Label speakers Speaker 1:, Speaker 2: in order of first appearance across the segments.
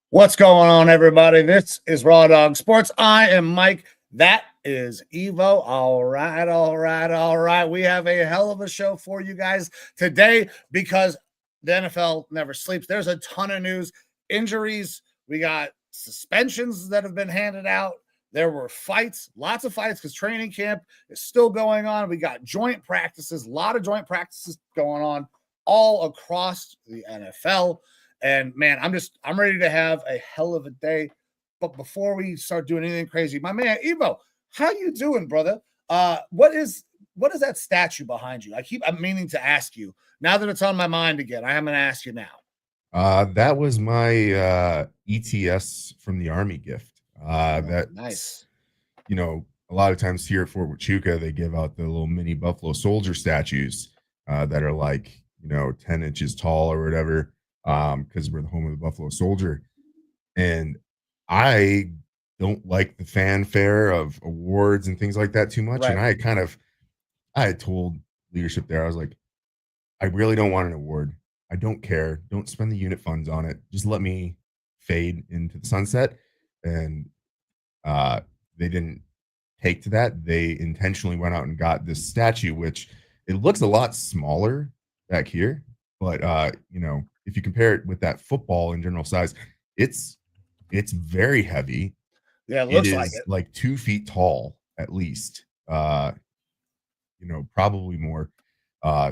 Speaker 1: What's going on, everybody? This is Raw Dawg Sports. I am Mike. That is Evo. All right. We have a hell of a show for you guys today because the NFL never sleeps. There's a ton of news, injuries. We got suspensions that have been handed out. There were fights, lots of fights because training camp is still going on. We got joint practices, a lot of joint practices going on all across the NFL. And man, I'm ready to have a hell of a day. But before we start doing anything crazy, my man Evo, how you doing, brother? What is that statue behind you? I'm meaning to ask you. Now that it's on my mind again, I am going to ask you now.
Speaker 2: That was my ETS from the Army gift. That's
Speaker 1: nice.
Speaker 2: You know, a lot of times here at Fort Huachuca, they give out the little mini Buffalo Soldier statues that are like, 10 inches tall or whatever. Because we're the home of the Buffalo Soldier. And I don't like the fanfare of awards and things like that too much.
Speaker 1: Right.
Speaker 2: And I had told leadership there, I was like, I really don't want an award. I don't care. Don't spend the unit funds on it. Just let me fade into the sunset. And they didn't take to that. They intentionally went out and got this statue, which it looks a lot smaller back here. But, if you compare it with that football in general size, it's very heavy.
Speaker 1: Yeah, it looks
Speaker 2: like 2 feet tall at least. Probably more.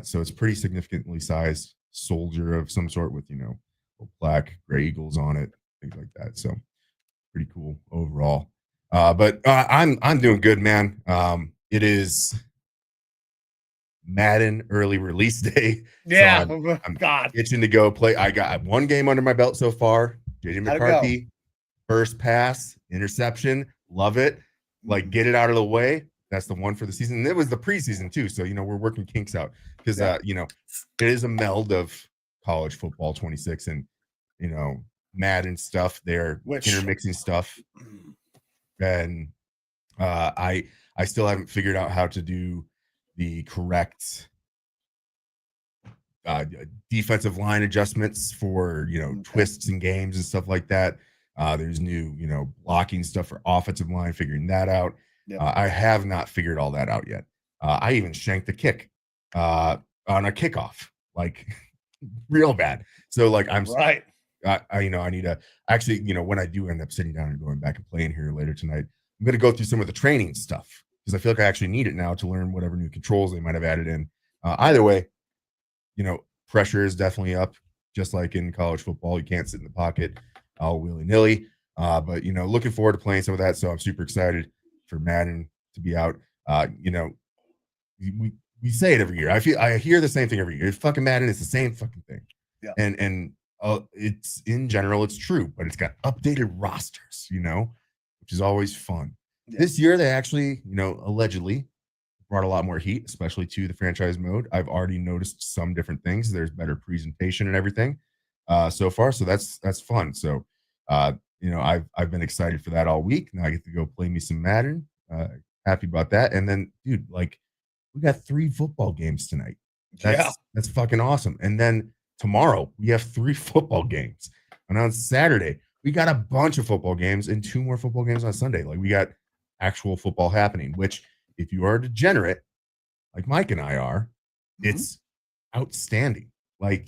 Speaker 2: So it's pretty significantly sized soldier of some sort with black gray eagles on it, things like that. So pretty cool overall. But I'm doing good, man. It is Madden early release day.
Speaker 1: Yeah,
Speaker 2: so I'm itching to go play. I got one game under my belt so far. JJ McCarthy, first pass, interception, love it. Like, get it out of the way. That's the one for the season. And it was the preseason too, so we're working kinks out because it is a meld of college football 26 and Madden stuff. They're intermixing stuff, and I still haven't figured out how to do the correct defensive line adjustments for twists and games and stuff like that. There's new blocking stuff for offensive line, figuring that out. I have not figured all that out yet. I even shanked the kick on a kickoff, like real bad. So like I'm
Speaker 1: right.
Speaker 2: I need to actually, when I do end up sitting down and going back and playing here later tonight, I'm going to go through some of the training stuff because I feel like I actually need it now to learn whatever new controls they might have added in. Either way, pressure is definitely up, just like in college football. You can't sit in the pocket all willy-nilly. But, looking forward to playing some of that. So I'm super excited for Madden to be out. We say it every year. I hear the same thing every year. It's fucking Madden. It's the same fucking thing.
Speaker 1: Yeah.
Speaker 2: And it's in general, it's true, but it's got updated rosters, which is always fun. Yeah. This year, they actually, allegedly brought a lot more heat, especially to the franchise mode. I've already noticed some different things. There's better presentation and everything so far. So that's fun. So, I've been excited for that all week. Now I get to go play me some Madden. Happy about that. And then, dude, like, we got 3 football games tonight. That's fucking awesome. And then tomorrow we have 3 football games. And on Saturday, we got a bunch of football games and 2 more football games on Sunday. Like, we got actual football happening, which if you are a degenerate, like Mike and I are, it's outstanding. Like,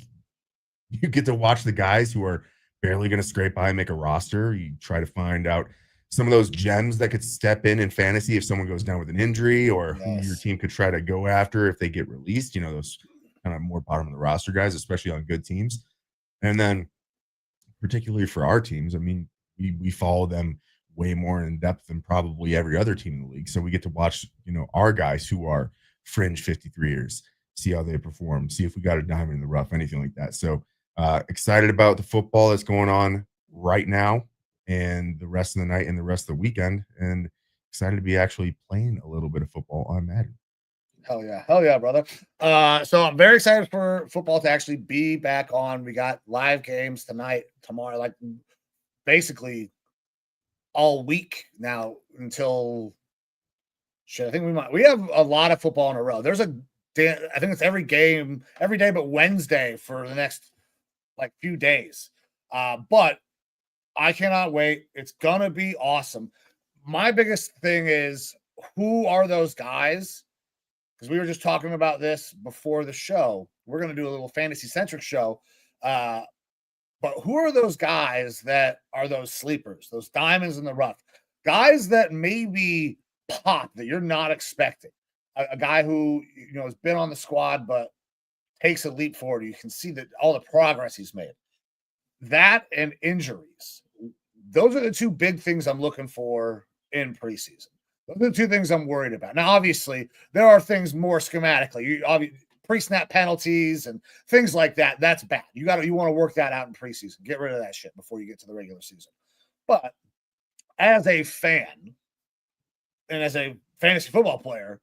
Speaker 2: you get to watch the guys who are barely going to scrape by and make a roster. You try to find out some of those gems that could step in fantasy if someone goes down with an injury, or who your team could try to go after if they get released, those kind of more bottom of the roster guys, especially on good teams. And then particularly for our teams, I mean, we follow them way more in depth than probably every other team in the league. So we get to watch, our guys who are fringe 53ers, see how they perform, see if we got a diamond in the rough, anything like that. So excited about the football that's going on right now and the rest of the night and the rest of the weekend, and excited to be actually playing a little bit of football on Madden.
Speaker 1: Hell yeah, brother. So I'm very excited for football to actually be back on. We got live games tonight, tomorrow, like basically all week now until shit. I think we have a lot of football in a row. I think it's every game, every day but Wednesday for the next like few days. But I cannot wait. It's gonna be awesome. My biggest thing is, who are those guys? Because we were just talking about this before the show. We're going to do a little fantasy-centric show. But who are those guys that are those sleepers, those diamonds in the rough? Guys that maybe pop that you're not expecting. A guy who, has been on the squad but takes a leap forward. You can see that all the progress he's made. That and injuries. Those are the two big things I'm looking for in preseason. Those are the two things I'm worried about. Now, obviously, there are things more schematically. Pre-snap penalties and things like that. That's bad. You want to work that out in preseason. Get rid of that shit before you get to the regular season. But as a fan and as a fantasy football player,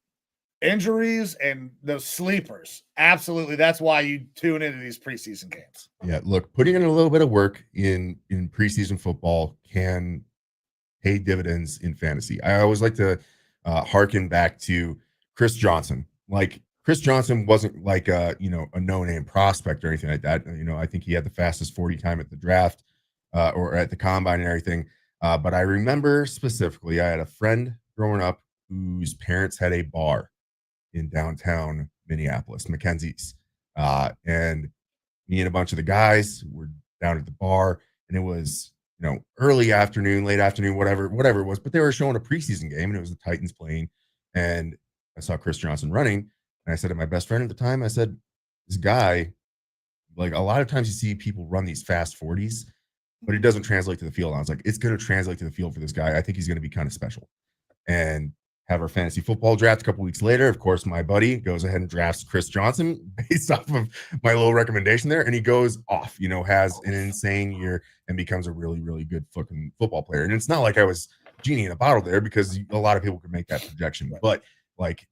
Speaker 1: injuries and those sleepers, absolutely. That's why you tune into these preseason games.
Speaker 2: Yeah, look, putting in a little bit of work in preseason football can pay dividends in fantasy. I always like to harken back to Chris Johnson. Like, Chris Johnson wasn't like a no-name prospect or anything like that. I think he had the fastest 40 time at the draft or at the combine and everything. But I remember specifically, I had a friend growing up whose parents had a bar in downtown Minneapolis, Mackenzie's. And me and a bunch of the guys were down at the bar, and it was early afternoon, late afternoon, whatever it was, but they were showing a preseason game, and it was the Titans playing, and I saw Chris Johnson running, and I said to my best friend at the time, I said, this guy, like, a lot of times you see people run these fast 40s, but it doesn't translate to the field. And I was like, it's going to translate to the field for this guy. I think he's going to be kind of special. And have our fantasy football draft a couple weeks later. Of course, my buddy goes ahead and drafts Chris Johnson based off of my little recommendation there, and he goes off, has an insane year and becomes a really, really good fucking football player. And it's not like I was genie in a bottle there, because a lot of people could make that projection. But like,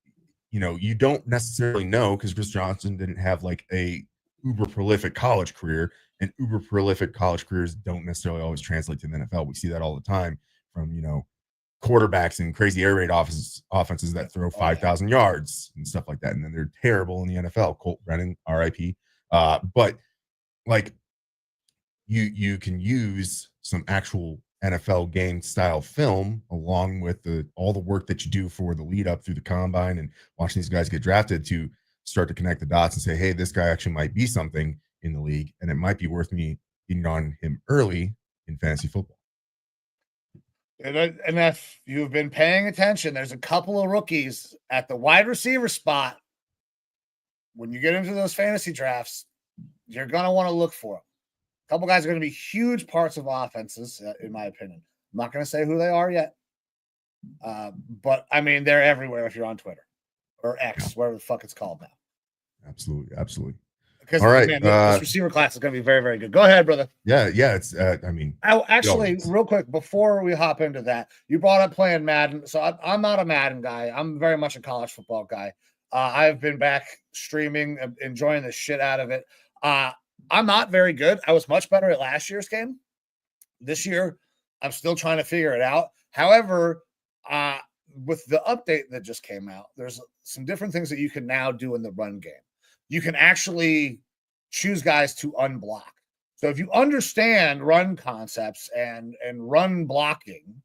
Speaker 2: you don't necessarily know, because Chris Johnson didn't have like a uber prolific college career, and uber prolific college careers don't necessarily always translate to the NFL. We see that all the time from, quarterbacks and crazy air raid offenses that throw 5,000 yards and stuff like that, and then they're terrible in the NFL. Colt Brennan, RIP. But like, you can use some actual NFL game style film along with all the work that you do for the lead up through the combine and watching these guys get drafted to start to connect the dots and say, hey, this guy actually might be something in the league, and it might be worth me getting on him early in fantasy football.
Speaker 1: And if you've been paying attention, there's a couple of rookies at the wide receiver spot. When you get into those fantasy drafts, you're going to want to look for them. A couple guys are going to be huge parts of offenses, in my opinion. I'm not going to say who they are yet. But, I mean, they're everywhere if you're on Twitter or X, whatever the fuck it's called now.
Speaker 2: Absolutely.
Speaker 1: Because,
Speaker 2: all right,
Speaker 1: man, this receiver class is going to be very, very good. Go ahead, brother.
Speaker 2: Yeah. It's,
Speaker 1: actually, real quick, before we hop into that, you brought up playing Madden. So I'm not a Madden guy. I'm very much a college football guy. I've been back streaming, enjoying the shit out of it. I'm not very good. I was much better at last year's game. This year, I'm still trying to figure it out. However, with the update that just came out, there's some different things that you can now do in the run game. You can actually choose guys to unblock. So if you understand run concepts and run blocking,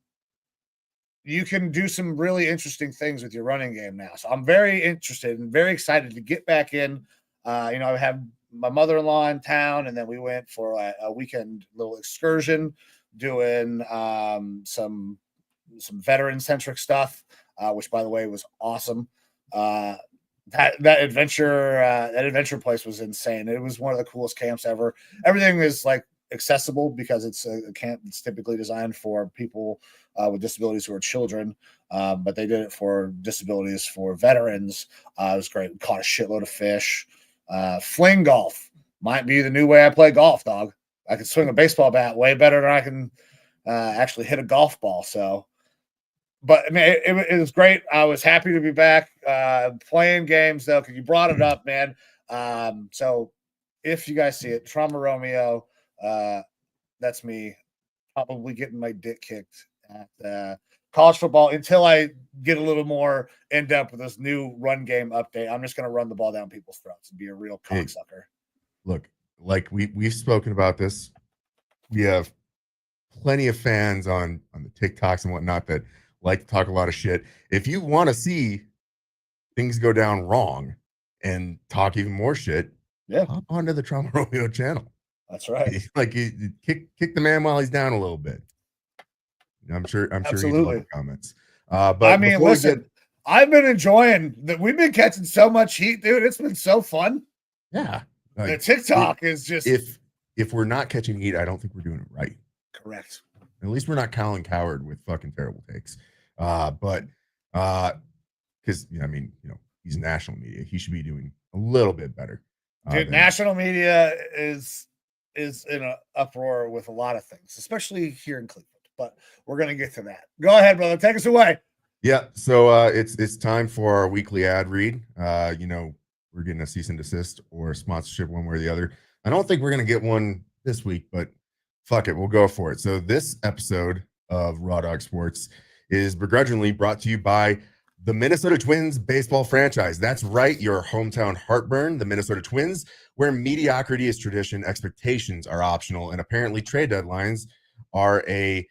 Speaker 1: you can do some really interesting things with your running game now. So I'm very interested and very excited to get back in. I have my mother-in-law in town, and then we went for a weekend little excursion doing some veteran-centric stuff, which, by the way, was awesome. That adventure place was insane. It was one of the coolest camps ever. Everything is like accessible because it's a camp that's typically designed for people with disabilities who are children, but they did it for disabilities for veterans. It was great. We caught a shitload of fish. Fling golf might be the new way I play golf, dog. I can swing a baseball bat way better than I can actually hit a golf ball. So, but I mean, it was great. I was happy to be back playing games though, because you brought it up, man. So if you guys see it, Trauma Romeo, that's me probably getting my dick kicked at college football until I get a little more in depth with this new run game update. I'm just going to run the ball down people's throats and be a real cocksucker.
Speaker 2: Look, like we've spoken about this. We have plenty of fans on the TikToks and whatnot that like to talk a lot of shit. If you want to see things go down wrong and talk even more shit, hop onto the Trauma Romeo channel.
Speaker 1: That's right.
Speaker 2: Like kick the man while he's down a little bit. I'm sure
Speaker 1: Absolutely.
Speaker 2: He'd comments. But
Speaker 1: I mean, listen, I've been enjoying that. We've been catching so much heat, dude. It's been so fun.
Speaker 2: Yeah. Like,
Speaker 1: the TikTok is just
Speaker 2: if we're not catching heat, I don't think we're doing it right.
Speaker 1: Correct.
Speaker 2: At least we're not Colin Cowherd with fucking terrible takes. But because I mean, he's national media. He should be doing a little bit better.
Speaker 1: Dude, national media is in an uproar with a lot of things, especially here in Cleveland. But we're gonna get to that. Go ahead, brother. Take us away.
Speaker 2: Yeah. So it's time for our weekly ad read. We're getting a cease and desist or a sponsorship one way or the other. I don't think we're gonna get one this week, but fuck it, we'll go for it. So this episode of Raw Dawg Sports is begrudgingly brought to you by the Minnesota Twins baseball franchise. That's right, your hometown heartburn, the Minnesota Twins, where mediocrity is tradition, expectations are optional, and apparently trade deadlines are a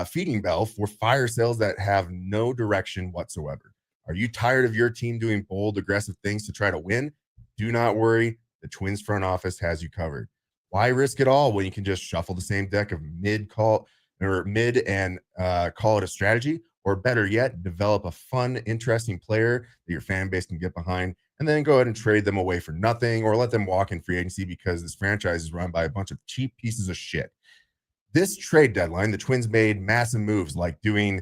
Speaker 2: feeding bell for fire sales that have no direction whatsoever. Are you tired of your team doing bold, aggressive things to try to win? Do not worry. The Twins front office has you covered. Why risk it all when you can just shuffle the same deck of mid and call it a strategy? Or better yet, develop a fun, interesting player that your fan base can get behind and then go ahead and trade them away for nothing or let them walk in free agency because this franchise is run by a bunch of cheap pieces of shit. This trade deadline, the Twins made massive moves like doing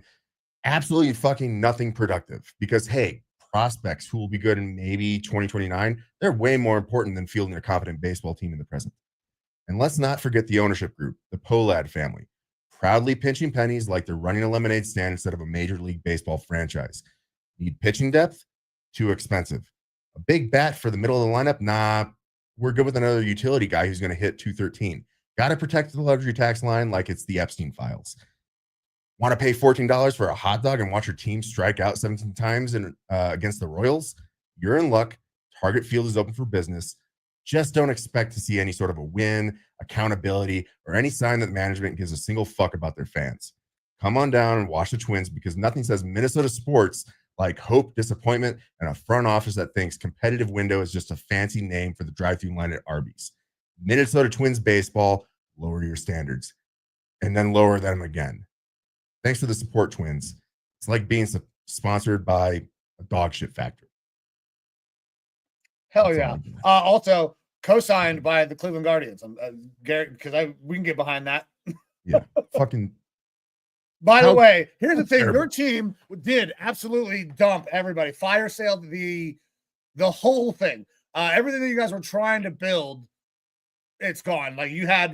Speaker 2: absolutely fucking nothing productive because, hey, prospects who will be good in maybe 2029, they're way more important than fielding a competent baseball team in the present. And let's not forget the ownership group, the Pohlad family, proudly pinching pennies like they're running a lemonade stand instead of a Major League Baseball franchise. Need pitching depth? Too expensive. A big bat for the middle of the lineup? Nah, we're good with another utility guy who's going to hit 213. Got to protect the luxury tax line like it's the Epstein files. Want to pay $14 for a hot dog and watch your team strike out 17 times against the Royals? You're in luck. Target Field is open for business. Just don't expect to see any sort of a win, accountability, or any sign that management gives a single fuck about their fans. Come on down and watch the Twins because nothing says Minnesota sports like hope, disappointment, and a front office that thinks competitive window is just a fancy name for the drive-thru line at Arby's. Minnesota Twins baseball, lower your standards, and then lower them again. Thanks for the support, Twins. It's like being sponsored by a dog shit factory.
Speaker 1: Hell yeah. Also co-signed by the Cleveland Guardians. Garrett, because we can get behind that.
Speaker 2: Yeah. Fucking.
Speaker 1: By the way, here's the thing.
Speaker 2: Terrible.
Speaker 1: Your team did absolutely dump everybody. Fire sale the whole thing. Everything that you guys were trying to build, it's gone. Like you had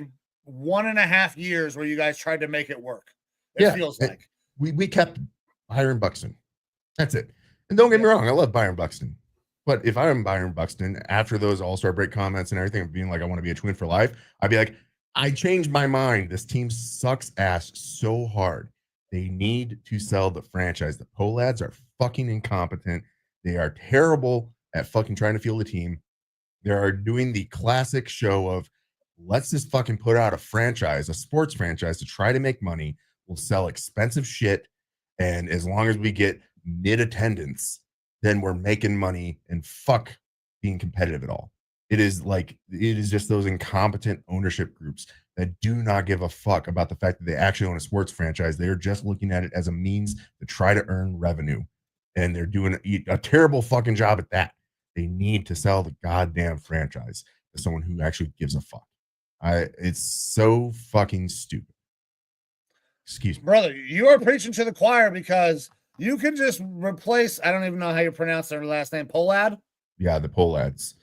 Speaker 1: 1.5 years where you guys tried to make it work. It feels like.
Speaker 2: We kept Byron Buxton. That's it. And don't get me wrong, I love Byron Buxton. But if I'm Byron Buxton, after those All-Star break comments and everything of being like, I want to be a Twin for life, I'd be like, I changed my mind. This team sucks ass so hard. They need to sell the franchise. The Pohlads are fucking incompetent. They are terrible at fucking trying to field a team. They are doing the classic show of, let's just fucking put out a franchise, a sports franchise to try to make money. We'll sell expensive shit. And as long as we get mid-attendance, then we're making money and fuck being competitive at all. It is just those incompetent ownership groups that do not give a fuck about the fact that they actually own a sports franchise. They are just looking at it as a means to try to earn revenue. And they're doing a terrible fucking job at that. They need to sell the goddamn franchise to someone who actually gives a fuck. It's so fucking stupid. Excuse me.
Speaker 1: Brother, you are preaching to the choir because you can just replace, I don't even know how you pronounce their last name, Polad?
Speaker 2: Yeah, the Polads.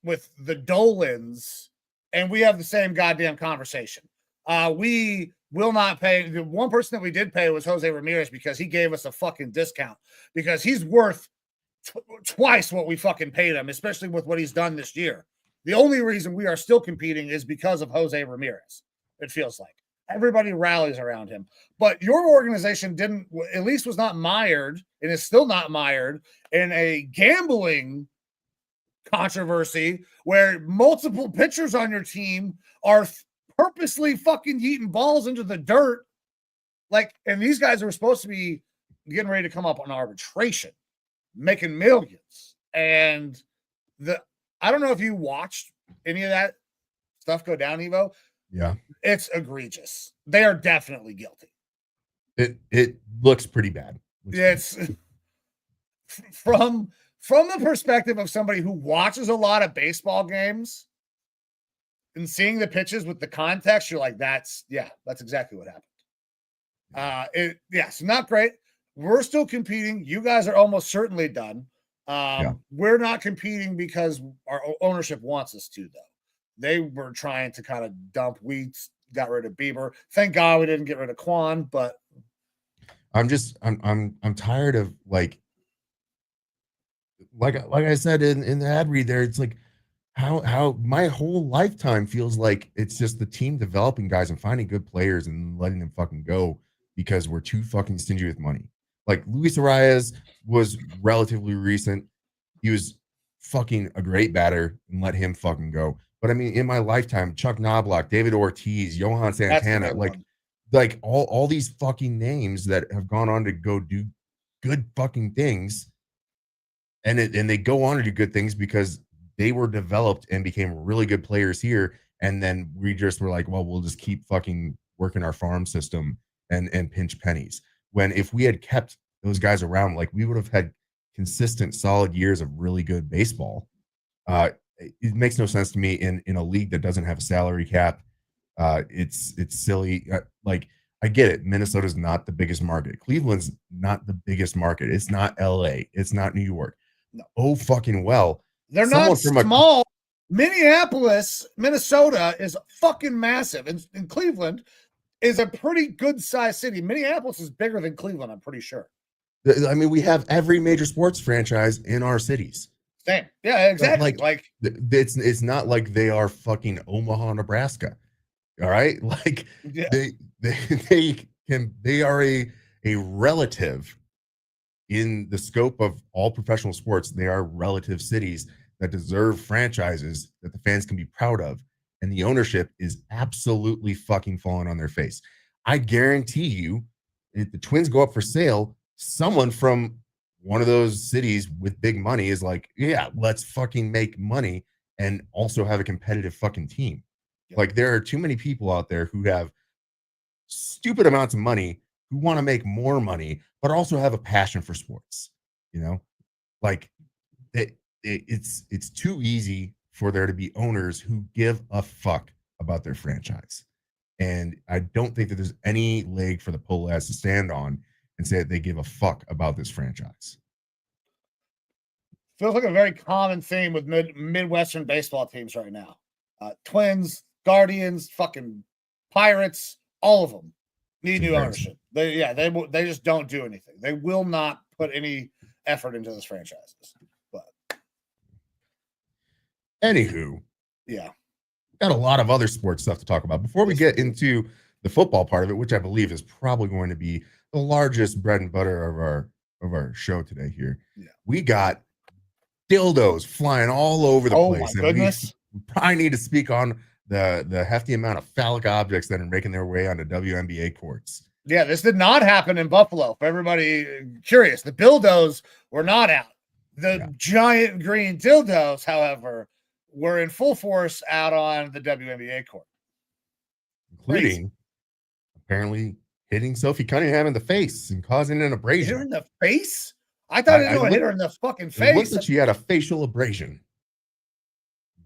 Speaker 1: With the Dolans, and we have the same goddamn conversation. We will not pay. The one person that we did pay was Jose Ramirez because he gave us a fucking discount because he's worth twice what we fucking paid him, especially with what he's done this year. The only reason we are still competing is because of Jose Ramirez. It feels like everybody rallies around him, but your organization didn't, at least was not mired, and is still not mired in a gambling controversy where multiple pitchers on your team are purposely fucking yeeting balls into the dirt. Like, and these guys are supposed to be getting ready to come up on arbitration, making millions. And I don't know if you watched any of that stuff go down, Evo.
Speaker 2: Yeah.
Speaker 1: It's egregious. They are definitely guilty.
Speaker 2: It looks pretty bad.
Speaker 1: It's from the perspective of somebody who watches a lot of baseball games and seeing the pitches with the context, you're like, that's exactly what happened. So not great. We're still competing. You guys are almost certainly done. We're not competing because our ownership wants us to, though. They were trying to kind of dump. We got rid of Bieber. Thank God we didn't get rid of Quan, but
Speaker 2: I'm tired of like I said in the ad read there, it's like how my whole lifetime feels like it's just the team developing guys and finding good players and letting them fucking go because we're too fucking stingy with money. Like Luis Arias was relatively recent. He was fucking a great batter and let him fucking go. But I mean, in my lifetime, Chuck Knobloch, David Ortiz, Johan Santana, like all these fucking names that have gone on to go do good fucking things. And they go on to do good things because they were developed and became really good players here. And then we just were like, well, we'll just keep fucking working our farm system and pinch pennies. When if we had kept those guys around, like we would have had consistent, solid years of really good baseball. It makes no sense to me in a league that doesn't have a salary cap. It's silly. Like I get it. Minnesota's not the biggest market. Cleveland's not the biggest market. It's not LA. It's not New York. No. Oh, fucking well.
Speaker 1: They're not small. Minneapolis, Minnesota is fucking massive. And Cleveland is a pretty good sized city. Minneapolis is bigger than Cleveland, I'm pretty sure.
Speaker 2: I mean, we have every major sports franchise in our cities.
Speaker 1: Same. Yeah, exactly.
Speaker 2: Like it's not like they are fucking Omaha, Nebraska. All right. Like they are a relative in the scope of all professional sports. They are relative cities that deserve franchises that the fans can be proud of. And the ownership is absolutely fucking falling on their face. I guarantee you, if the Twins go up for sale, someone from one of those cities with big money is like, yeah, let's fucking make money and also have a competitive fucking team. Yep. Like there are too many people out there who have stupid amounts of money who want to make more money, but also have a passion for sports. You know, like it's too easy for there to be owners who give a fuck about their franchise. And I don't think that there's any leg for the Polads to stand on and say that they give a fuck about this franchise.
Speaker 1: Feels like a very common theme with Midwestern baseball teams right now. Twins, Guardians, fucking Pirates, all of them need new ownership. They just don't do anything. They will not put any effort into those franchises. But
Speaker 2: anywho,
Speaker 1: yeah,
Speaker 2: got a lot of other sports stuff to talk about before we get into the football part of it, which I believe is probably going to be the largest bread and butter of our show today. Here, we got dildos flying all over the place.
Speaker 1: My goodness.
Speaker 2: We probably need to speak on the hefty amount of phallic objects that are making their way onto WNBA courts.
Speaker 1: Yeah, this did not happen in Buffalo. For everybody curious, the dildos were not out. The giant green dildos, however, were in full force out on the WNBA court.
Speaker 2: Including, apparently, hitting Sophie Cunningham in the face and causing an abrasion.
Speaker 1: Hit her in the face? I thought it was hit her in the fucking face.
Speaker 2: It looked like she had a facial abrasion.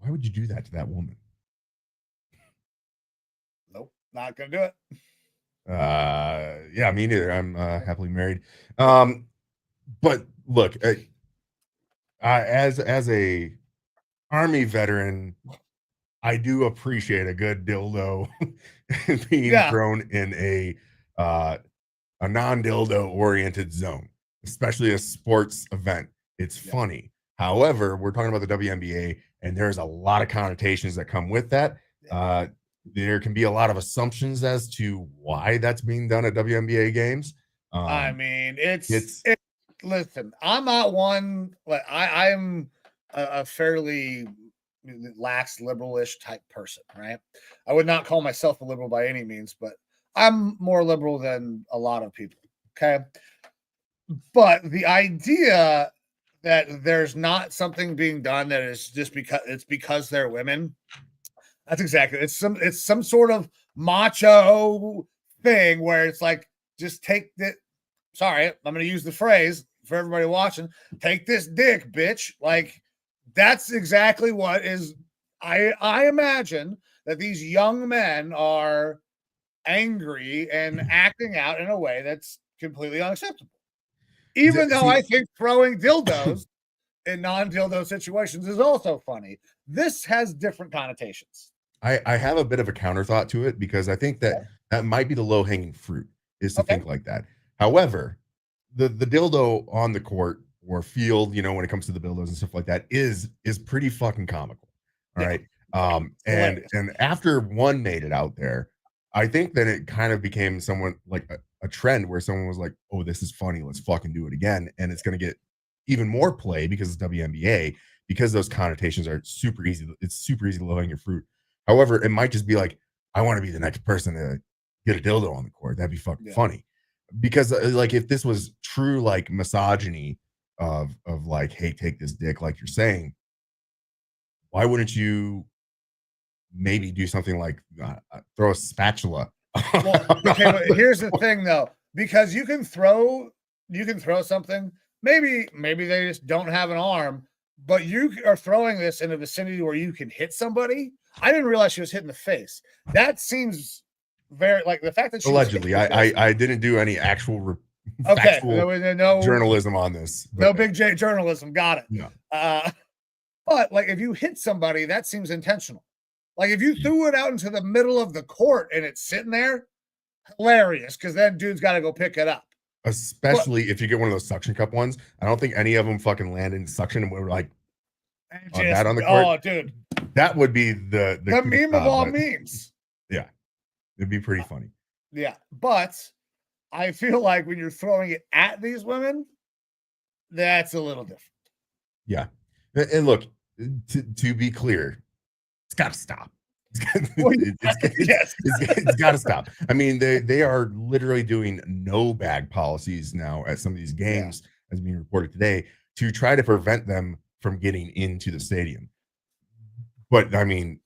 Speaker 2: Why would you do that to that woman?
Speaker 1: Not gonna do it.
Speaker 2: Yeah, me neither. I'm happily married. But look, as a Army veteran, I do appreciate a good dildo being thrown in a non-dildo oriented zone, especially a sports event. It's funny. However, we're talking about the WNBA, and there's a lot of connotations that come with that. There can be a lot of assumptions as to why that's being done at WNBA games.
Speaker 1: I mean, it's listen, I'm not one, like I'm a fairly lax liberalish type person, right? I would not call myself a liberal by any means, but I'm more liberal than a lot of people. Okay. But the idea that there's not something being done that is just because they're women, that's exactly it's some sort of macho thing where it's like, just take the sorry, I'm gonna use the phrase for everybody watching, take this dick, bitch. Like, that's exactly what is I imagine that these young men are angry and acting out in a way that's completely unacceptable. Even though I think throwing dildos in non-dildo situations is also funny. This has different connotations.
Speaker 2: I have a bit of a counter thought to it, because I think that that might be the low hanging fruit, is to think like that. However, the dildo on the court or field, when it comes to the dildos and stuff like that, is pretty fucking comical. All right. And after one made it out there, I think that it kind of became somewhat like a trend where someone was like, oh, this is funny, let's fucking do it again. And it's going to get even more play because it's WNBA, because those connotations are super easy. It's super easy to low hanging fruit. However, it might just be like, I want to be the next person to get a dildo on the court. That'd be fucking funny. Because like, if this was true, like, misogyny of like, hey, take this dick, like you're saying, why wouldn't you maybe do something like throw a spatula?
Speaker 1: Well, okay, but here's the thing though, because you can throw something, maybe they just don't have an arm, but you are throwing this in a vicinity where you can hit somebody. I didn't realize she was hit in the face. That seems very, like, the fact that she
Speaker 2: allegedly, I didn't do any actual
Speaker 1: no
Speaker 2: journalism on this.
Speaker 1: No big J journalism. Got it.
Speaker 2: No.
Speaker 1: But like, if you hit somebody, that seems intentional. Like, if you threw it out into the middle of the court and it's sitting there, hilarious, because then dude's got to go pick it up.
Speaker 2: Especially if you get one of those suction cup ones. I don't think any of them fucking land in suction, and we're like, that on the court.
Speaker 1: Oh, dude,
Speaker 2: that would be the
Speaker 1: meme of all memes.
Speaker 2: Yeah, it'd be pretty funny.
Speaker 1: Yeah, but I feel like when you're throwing it at these women, that's a little different.
Speaker 2: Yeah, and look, to be clear, it's got to stop. It's got to stop. I mean, they are literally doing no bag policies now at some of these games, as being reported today, to try to prevent them from getting into the stadium. But I mean,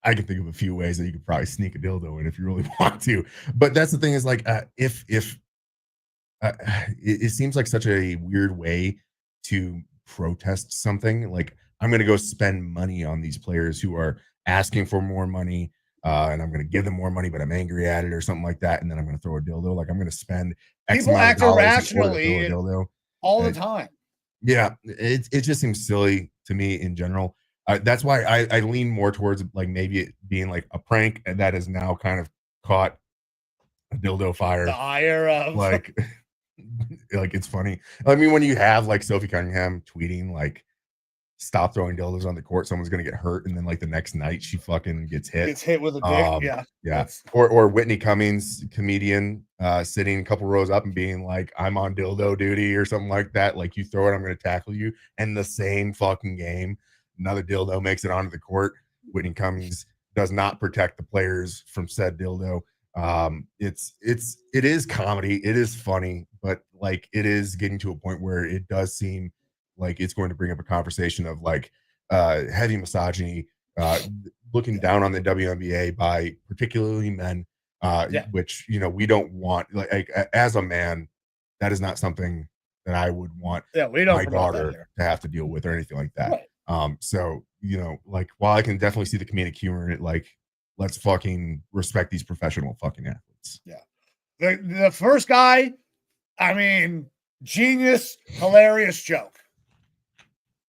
Speaker 2: I can think of a few ways that you could probably sneak a dildo in if you really want to. But that's the thing, is like, if it seems like such a weird way to protest something. Like, I'm going to go spend money on these players who are asking for more money, and I'm going to give them more money, but I'm angry at it or something like that. And then I'm going to throw a dildo. Like, I'm going to spend X
Speaker 1: people
Speaker 2: amount
Speaker 1: act irrationally all the
Speaker 2: and,
Speaker 1: time.
Speaker 2: Yeah, it just seems silly to me in general. That's why I lean more towards, like, maybe it being like a prank, and that has now kind of caught a dildo fire.
Speaker 1: The ire of
Speaker 2: like it's funny. I mean, when you have like Sophie Cunningham tweeting like, stop throwing dildos on the court, someone's gonna get hurt, and then like the next night she fucking gets hit
Speaker 1: with a dick.
Speaker 2: Yeah. Or Whitney Cummings, comedian, sitting a couple rows up and being like, I'm on dildo duty or something like that. Like, you throw it, I'm gonna tackle you. And the same fucking game, another dildo makes it onto the court. Whitney Cummings does not protect the players from said dildo. It is comedy, it is funny, but like, it is getting to a point where it does seem like it's going to bring up a conversation of like heavy misogyny, looking down on the WNBA by particularly men, which, we don't want. Like, as a man, that is not something that I would want my daughter to have to deal with or anything like that. Right. So, like, while I can definitely see the comedic humor in it, like, let's fucking respect these professional fucking athletes.
Speaker 1: Yeah. The first guy, I mean, genius, hilarious joke.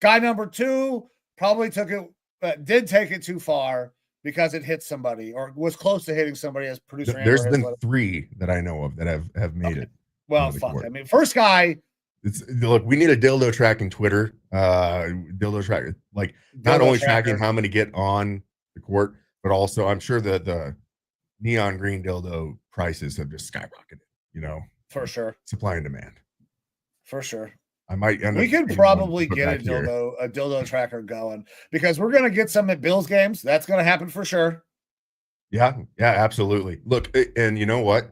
Speaker 1: Guy number 2 probably did take it too far because it hit somebody or was close to hitting somebody, as producer.
Speaker 2: There's been 3 that I know of that have made it.
Speaker 1: Well, fuck. I mean, first guy.
Speaker 2: Look, we need a dildo tracking Twitter. Dildo tracker, like not only tracking how many get on the court, but also I'm sure that the neon green dildo prices have just skyrocketed. You know,
Speaker 1: for sure,
Speaker 2: supply and demand.
Speaker 1: For sure.
Speaker 2: We
Speaker 1: could probably get a dildo tracker going because we're gonna get some at Bills games. That's gonna happen for sure.
Speaker 2: Yeah, absolutely. Look, and you know what?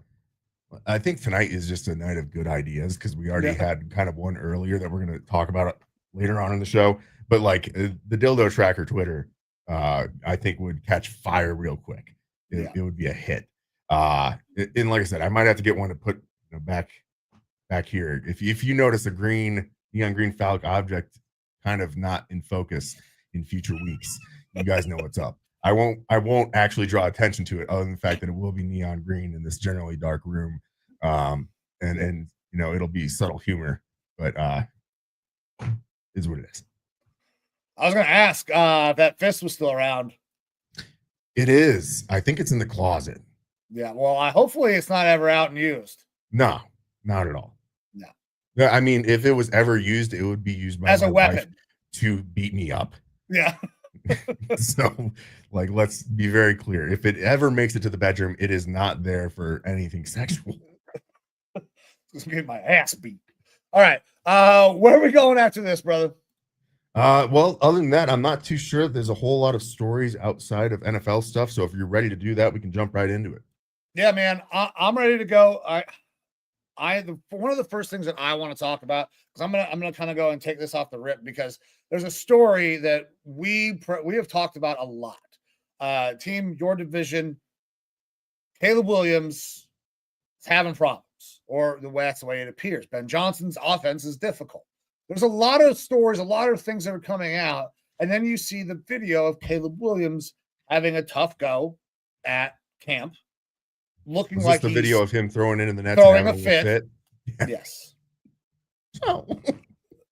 Speaker 2: I think tonight is just a night of good ideas because we already had kind of one earlier that we're going to talk about later on in the show. But like the dildo tracker Twitter, I think would catch fire real quick. It would be a hit. And like I said, I might have to get one to put back here. If you notice a neon green phallic object kind of not in focus in future weeks, you guys know what's up. I won't actually draw attention to it other than the fact that it will be neon green in this generally dark room. And it'll be subtle humor, but is what it is.
Speaker 1: I was going to ask if that fist was still around.
Speaker 2: It is. I think it's in the closet.
Speaker 1: Yeah. Well, hopefully it's not ever out and used.
Speaker 2: No, not at all.
Speaker 1: No.
Speaker 2: I mean, if it was ever used, it would be used by
Speaker 1: as a weapon
Speaker 2: to beat me up.
Speaker 1: Yeah.
Speaker 2: So, like, let's be very clear. If it ever makes it to the bedroom, it is not there for anything sexual.
Speaker 1: Just getting my ass beat. All right. Where are we going after this, brother?
Speaker 2: Well, other than that, I'm not too sure. There's a whole lot of stories outside of NFL stuff. So if you're ready to do that, we can jump right into it.
Speaker 1: Yeah, man. I'm ready to go. One of the first things that I want to talk about, because I'm gonna kind of go and take this off the rip, because there's a story that we have talked about a lot. Team, your division, Caleb Williams is having problems, or that's the way it appears. Ben Johnson's offense is difficult. There's a lot of stories, a lot of things that are coming out, and then you see the video of Caleb Williams having a tough go at camp. Looking like
Speaker 2: the video of him throwing it in the net,
Speaker 1: throwing a fit. Yes.
Speaker 2: So,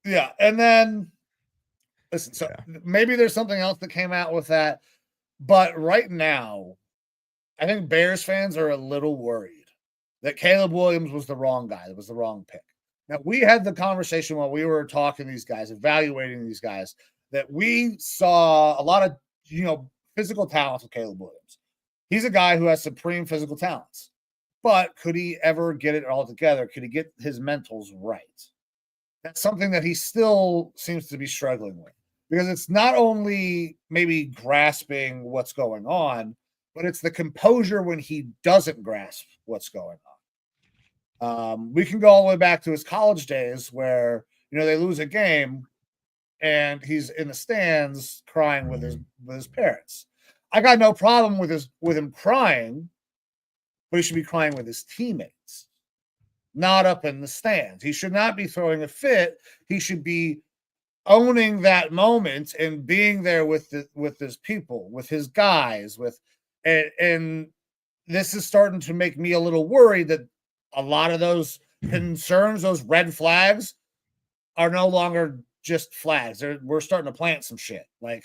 Speaker 1: yeah, and then listen. So maybe there's something else that came out with that, but right now, I think Bears fans are a little worried that Caleb Williams was the wrong guy. That was the wrong pick. Now, we had the conversation while we were talking to these guys, evaluating these guys, that we saw a lot of physical talents with Caleb Williams. He's a guy who has supreme physical talents, but could he ever get it all together? Could he get his mentals right? That's something that he still seems to be struggling with, because it's not only maybe grasping what's going on, but it's the composure when he doesn't grasp what's going on. We can go all the way back to his college days where, they lose a game and he's in the stands crying with his parents. I got no problem with him crying, but he should be crying with his teammates, not up in the stands. He should not be throwing a fit. He should be owning that moment and being there with his people, with his guys, and this is starting to make me a little worried that a lot of those concerns, those red flags, are no longer just flags. We're starting to plant some shit. Like,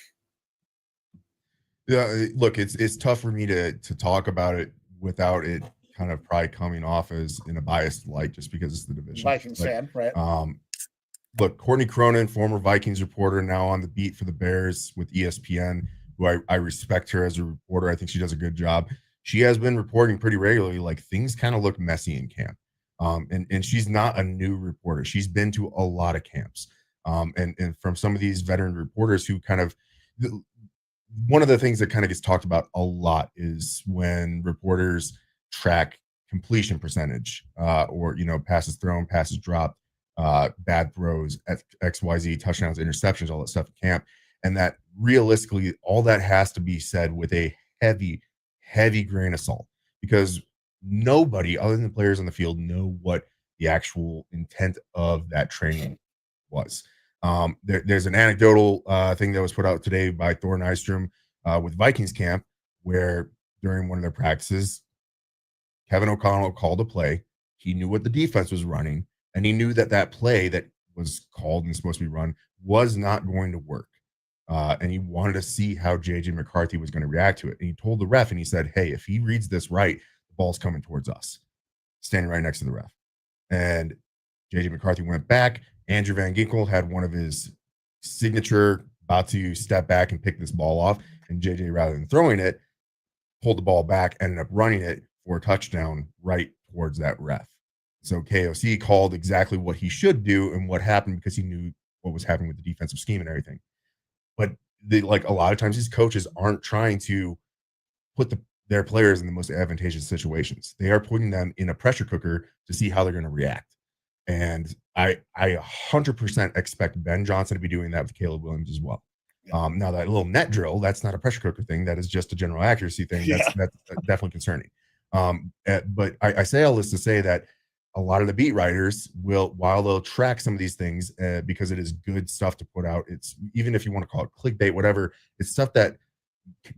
Speaker 2: yeah, look, it's tough for me to talk about it without it kind of probably coming off as in a biased light, just because it's the division.
Speaker 1: Vikings fan, right?
Speaker 2: Look, Courtney Cronin, former Vikings reporter, now on the beat for the Bears with ESPN, who I respect her as a reporter. I think she does a good job. She has been reporting pretty regularly, like things kind of look messy in camp. And she's not a new reporter. She's been to a lot of camps. And from some of these veteran reporters who kind of, one of the things that kind of gets talked about a lot is when reporters track completion percentage, or, passes thrown, passes dropped, bad throws, XYZ, touchdowns, interceptions, all that stuff at camp. And that realistically, all that has to be said with a heavy grain of salt, because nobody other than the players on the field know what the actual intent of that training was. There's an anecdotal thing that was put out today by Thor Nystrom with Vikings camp, where during one of their practices, Kevin O'Connell called a play. He knew what the defense was running, and he knew that that play that was called and supposed to be run was not going to work. And he wanted to see how JJ McCarthy was going to react to it. And he told the ref, and he said, hey, if he reads this right, the ball's coming towards us, standing right next to the ref. And JJ McCarthy went back. Andrew Van Ginkel had one of his signature about to step back and pick this ball off. And JJ, rather than throwing it, pulled the ball back, ended up running it for a touchdown right towards that ref. So KOC called exactly what he should do and what happened because he knew what was happening with the defensive scheme and everything. But like a lot of times these coaches aren't trying to put their players in the most advantageous situations. They are putting them in a pressure cooker to see how they're going to react. And I 100% expect Ben Johnson to be doing that with Caleb Williams as well. Yeah. Now that little net drill, that's not a pressure cooker thing. That is just a general accuracy thing. That's definitely concerning. But I say all this to say that a lot of the beat writers will, while they'll track some of these things because it is good stuff to put out. It's, even if you want to call it clickbait, whatever, it's stuff that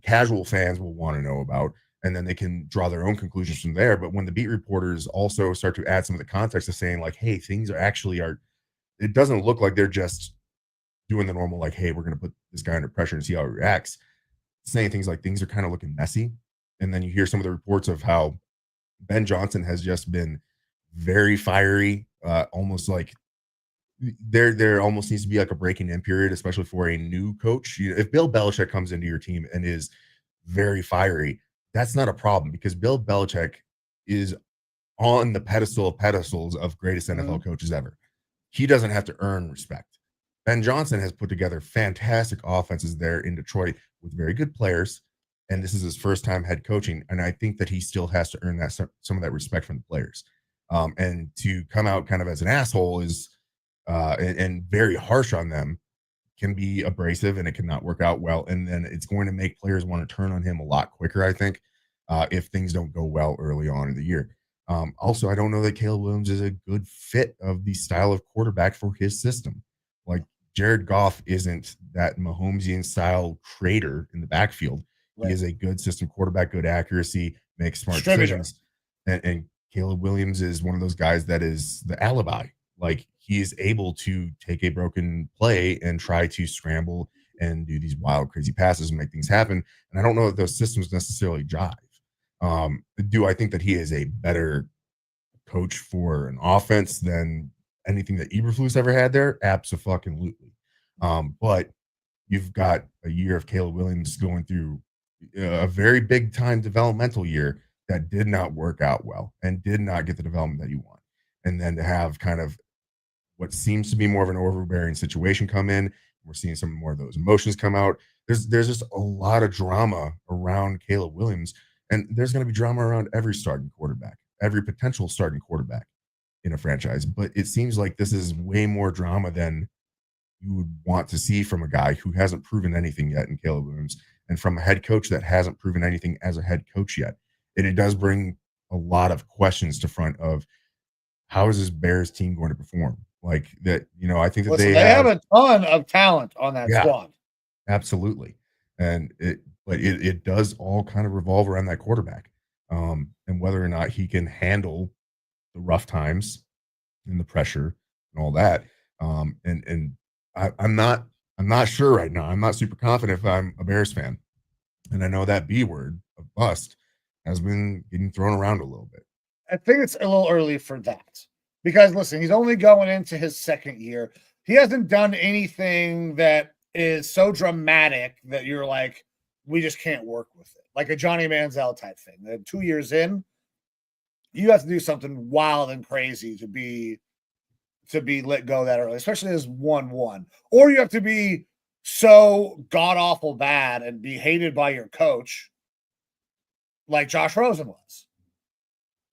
Speaker 2: casual fans will want to know about, and then they can draw their own conclusions from there. But when the beat reporters also start to add some of the context of saying like, hey, things are actually it doesn't look like they're just doing the normal, like, hey, we're going to put this guy under pressure and see how he reacts. Saying things like things are kind of looking messy. And then you hear some of the reports of how Ben Johnson has just been very fiery, almost like there almost needs to be like a breaking in period, especially for a new coach. If Bill Belichick comes into your team and is very fiery, that's not a problem because Bill Belichick is on the pedestal of pedestals of greatest NFL coaches ever. He doesn't have to earn respect. Ben Johnson has put together fantastic offenses there in Detroit with very good players, and this is his first time head coaching, and I think that he still has to earn that some of that respect from the players. And to come out kind of as an asshole is and very harsh on them can be abrasive, and it cannot work out well. And then it's going to make players want to turn on him a lot quicker, I think, if things don't go well early on in the year. Also, I don't know that Caleb Williams is a good fit of the style of quarterback for his system. Like Jared Goff isn't that Mahomesian style creator in the backfield. Right. He is a good system quarterback, good accuracy, makes smart decisions. And Caleb Williams is one of those guys that is the alibi. Like he is able to take a broken play and try to scramble and do these wild, crazy passes and make things happen. And I don't know that those systems necessarily jive. Do I think that he is a better coach for an offense than anything that Eberflus ever had there? Abso-fucking-lutely. But you've got a year of Caleb Williams going through a very big time developmental year that did not work out well and did not get the development that you want. And then to have kind of what seems to be more of an overbearing situation come in, we're seeing some more of those emotions come out. There's just a lot of drama around Caleb Williams, and there's going to be drama around every starting quarterback, every potential starting quarterback in a franchise. But it seems like this is way more drama than you would want to see from a guy who hasn't proven anything yet in Caleb Williams, and from a head coach that hasn't proven anything as a head coach yet. And it does bring a lot of questions to front of how is this Bears team going to perform? Like that, I think that they
Speaker 1: have a ton of talent on that squad.
Speaker 2: Absolutely. And it does all kind of revolve around that quarterback. And whether or not he can handle the rough times and the pressure and all that. And I'm not sure right now. I'm not super confident if I'm a Bears fan. And I know that B word of bust has been getting thrown around a little bit.
Speaker 1: I think it's a little early for that. Because, listen, he's only going into his second year. He hasn't done anything that is so dramatic that you're like, we just can't work with it. Like a Johnny Manziel type thing. 2 years in, you have to do something wild and crazy to be let go that early, especially as 1-1. Or you have to be so god-awful bad and be hated by your coach like Josh Rosen was.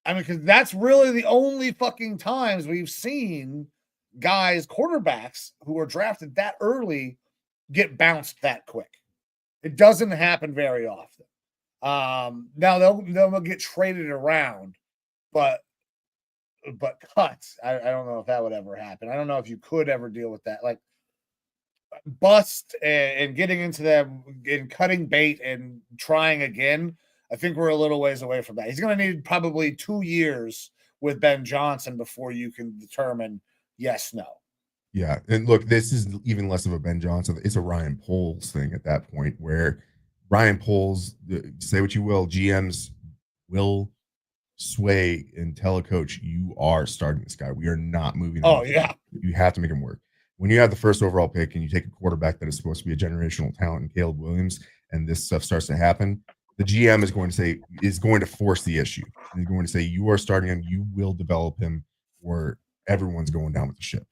Speaker 1: I mean, because that's really the only fucking times we've seen guys, quarterbacks who are drafted that early get bounced that quick. It doesn't happen very often. Now they'll get traded around, but cuts. I don't know if that would ever happen. I don't know if you could ever deal with that. Like bust and getting into them and cutting bait and trying again, I think we're a little ways away from that. He's going to need probably 2 years with Ben Johnson before you can determine yes, no.
Speaker 2: Yeah, and look, this is even less of a Ben Johnson. It's a Ryan Poles thing at that point, where Ryan Poles, say what you will, GMs will sway and tell a coach, you are starting this guy. We are not moving on.
Speaker 1: Oh, yeah.
Speaker 2: You have to make him work. When you have the first overall pick and you take a quarterback that is supposed to be a generational talent in Caleb Williams, and this stuff starts to happen, the GM is going to force the issue. He's going to say, you are starting him, you will develop him, or everyone's going down with the ship.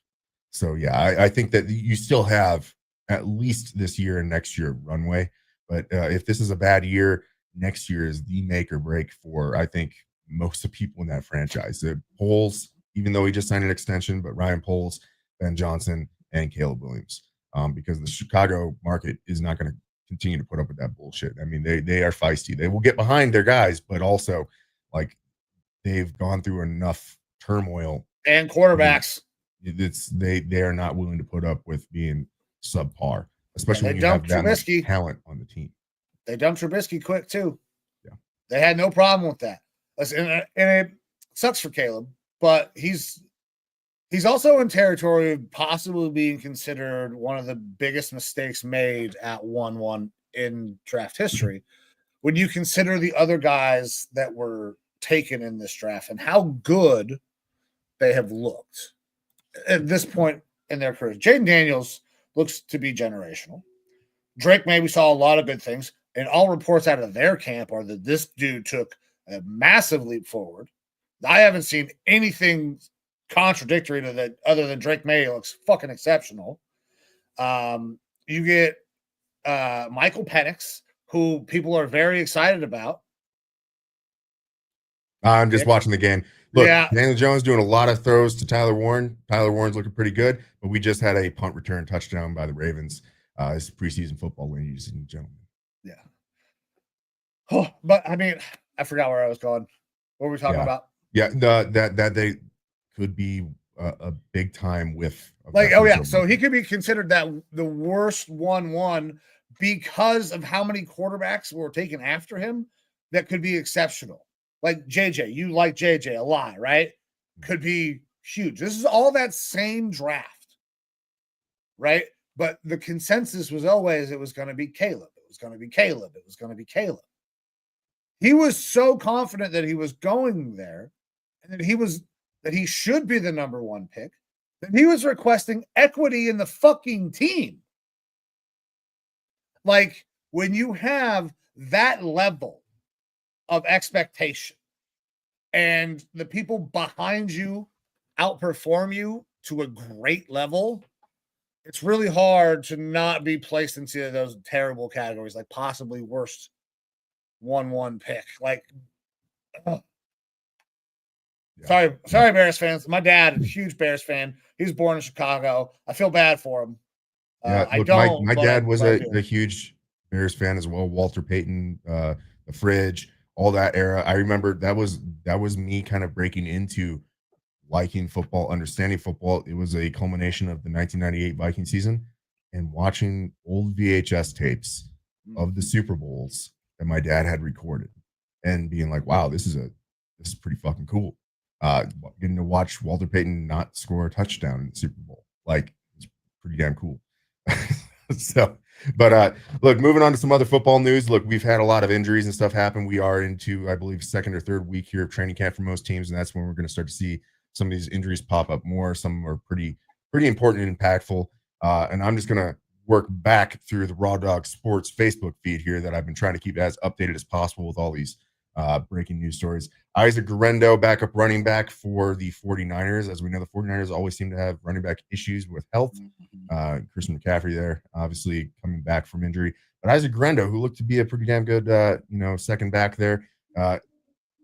Speaker 2: So, yeah, I think that you still have at least this year and next year runway. But if this is a bad year, next year is the make or break for, I think, most of the people in that franchise. The Poles, even though he just signed an extension, but Ryan Poles, Ben Johnson, and Caleb Williams, because the Chicago market is not going to continue to put up with that bullshit. I mean, they are feisty. They will get behind their guys, but also, like, they've gone through enough turmoil.
Speaker 1: And quarterbacks.
Speaker 2: They are not willing to put up with being subpar, especially when you have that much talent on the team.
Speaker 1: They dumped Trubisky quick too.
Speaker 2: Yeah,
Speaker 1: they had no problem with that. And it sucks for Caleb, but he's also in territory of possibly being considered one of the biggest mistakes made at 1-1 in draft history. When you consider the other guys that were taken in this draft and how good they have looked at this point in their careers. Jaden Daniels looks to be generational. Drake May, we saw a lot of good things, and all reports out of their camp are that this dude took a massive leap forward. I haven't seen anything contradictory to that other than Drake May looks fucking exceptional. You get Michael Penix, who people are very excited about.
Speaker 2: I'm just watching the game. Look, Daniel Jones doing a lot of throws to Tyler Warren. Tyler Warren's looking pretty good, but we just had a punt return touchdown by the Ravens. It's preseason football, ladies and gentlemen.
Speaker 1: Yeah. Oh, but I mean, I forgot where I was going. What were we talking about?
Speaker 2: Yeah, that they could be a big time with.
Speaker 1: So he could be considered the worst 1-1 because of how many quarterbacks were taken after him. That could be exceptional. Like JJ, you like JJ a lot, right? Could be huge. This is all that same draft, right? But the consensus was always it was going to be Caleb. It was going to be Caleb. It was going to be Caleb. He was so confident that he was going there and that he should be the number 1 pick that he was requesting equity in the fucking team. Like, when you have that level of expectation and the people behind you outperform you to a great level, it's really hard to not be placed into those terrible categories, like possibly worst 1-1 pick. Like, sorry, Bears fans. My dad is a huge Bears fan. He was born in Chicago. I feel bad for him.
Speaker 2: My dad was a huge Bears fan as well. Walter Payton, the Fridge, all that era. I remember that was me kind of breaking into liking football, understanding football. It was a culmination of the 1998 Viking season and watching old VHS tapes of the Super Bowls that my dad had recorded and being like, wow, this is pretty fucking cool. Getting to watch Walter Payton not score a touchdown in the Super Bowl. Like, it's pretty damn cool. Look, moving on to some other football news. Look, we've had a lot of injuries and stuff happen. We are into, I believe, second or third week here of training camp for most teams, and that's when we're going to start to see some of these injuries pop up more. Some are pretty important and impactful. And I'm just going to work back through the Raw Dawg Sports Facebook feed here that I've been trying to keep as updated as possible with all these breaking news stories. Isaac Guerrero, backup running back for the 49ers. As we know, the 49ers always seem to have running back issues with health. Christian McCaffrey there, obviously coming back from injury. But Isaac Guerrero, who looked to be a pretty damn good, second back there,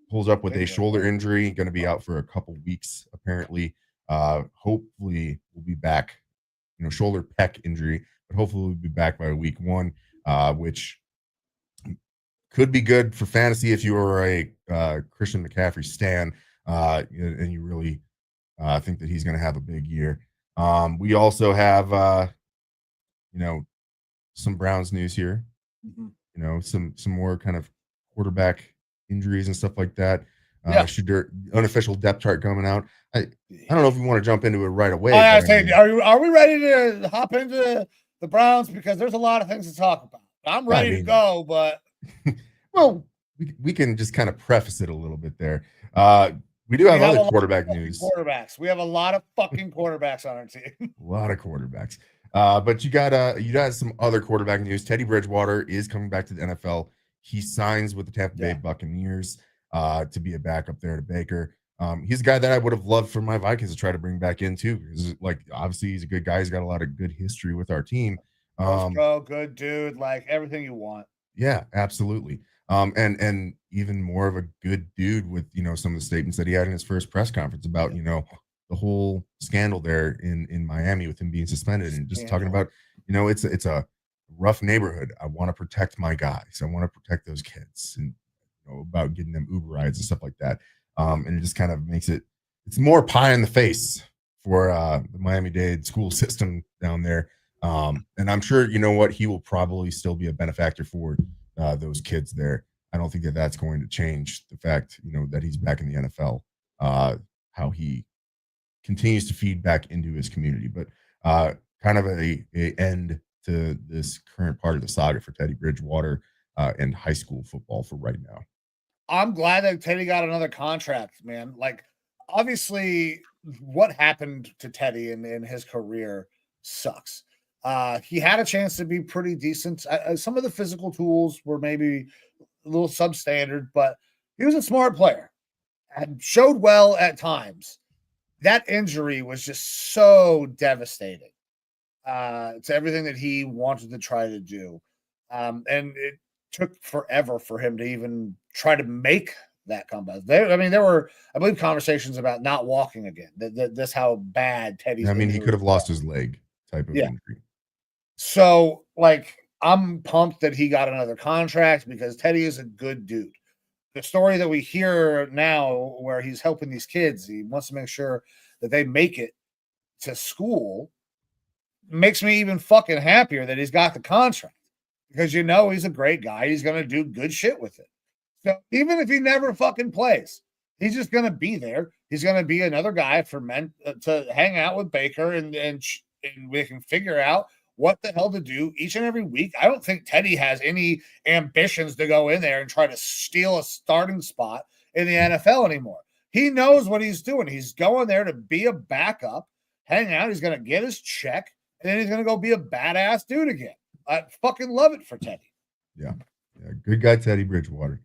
Speaker 2: pulls up with a shoulder injury, going to be out for a couple weeks, apparently. Hopefully we'll be back, shoulder pec injury, but hopefully we'll be back by week 1, which could be good for fantasy if you are a Christian McCaffrey stan and you really think that he's going to have a big year. We also have, some Browns news here. Some more kind of quarterback injuries and stuff like that.
Speaker 1: Yeah.
Speaker 2: Should there unofficial depth chart coming out? I don't know if we want to jump into it right away.
Speaker 1: I say, are we ready to hop into the Browns? Because there's a lot of things to talk about. I'm ready to go, but
Speaker 2: well, we can just kind of preface it a little bit there. We do have other quarterback news.
Speaker 1: Quarterbacks. We have a lot of fucking quarterbacks on our team.
Speaker 2: A lot of quarterbacks. But you got some other quarterback news. Teddy Bridgewater is coming back to the NFL. He signs with the Tampa Bay Buccaneers to be a backup there to Baker. He's a guy that I would have loved for my Vikings to try to bring back in too. Because, like, obviously he's a good guy. He's got a lot of good history with our team.
Speaker 1: Good dude, like everything you want.
Speaker 2: Yeah, absolutely. And even more of a good dude with, some of the statements that he had in his first press conference about, the whole scandal there in Miami with him being suspended and just talking about, it's a rough neighborhood. I want to protect my guys. I want to protect those kids and about getting them Uber rides and stuff like that. And it just kind of makes it's more pie in the face for the Miami-Dade school system down there. And I'm sure, he will probably still be a benefactor for those kids there. I don't think that that's going to change the fact, that he's back in the NFL, how he continues to feed back into his community. But kind of a end to this current part of the saga for Teddy Bridgewater and high school football for right now.
Speaker 1: I'm glad that Teddy got another contract, man. Like, obviously, what happened to Teddy in his career sucks. He had a chance to be pretty decent. Some of the physical tools were maybe a little substandard, but he was a smart player and showed well at times. That injury was just so devastating to everything that he wanted to try to do. And it took forever for him to even try to make that comeback. There were, I believe, conversations about not walking again. That's how bad Teddy's.
Speaker 2: He could have lost his leg type of injury.
Speaker 1: So, I'm pumped that he got another contract because Teddy is a good dude. The story that we hear now where he's helping these kids, he wants to make sure that they make it to school, makes me even fucking happier that he's got the contract because he's a great guy. He's going to do good shit with it. So even if he never fucking plays, he's just going to be there. He's going to be another guy for men to hang out with Baker and we can figure out what the hell to do each and every week. I don't think Teddy has any ambitions to go in there and try to steal a starting spot in the NFL anymore. He knows what he's doing. He's going there to be a backup, hang out. He's going to get his check, and then he's going to go be a badass dude again. I fucking love it for Teddy.
Speaker 2: Yeah. Good guy, Teddy Bridgewater.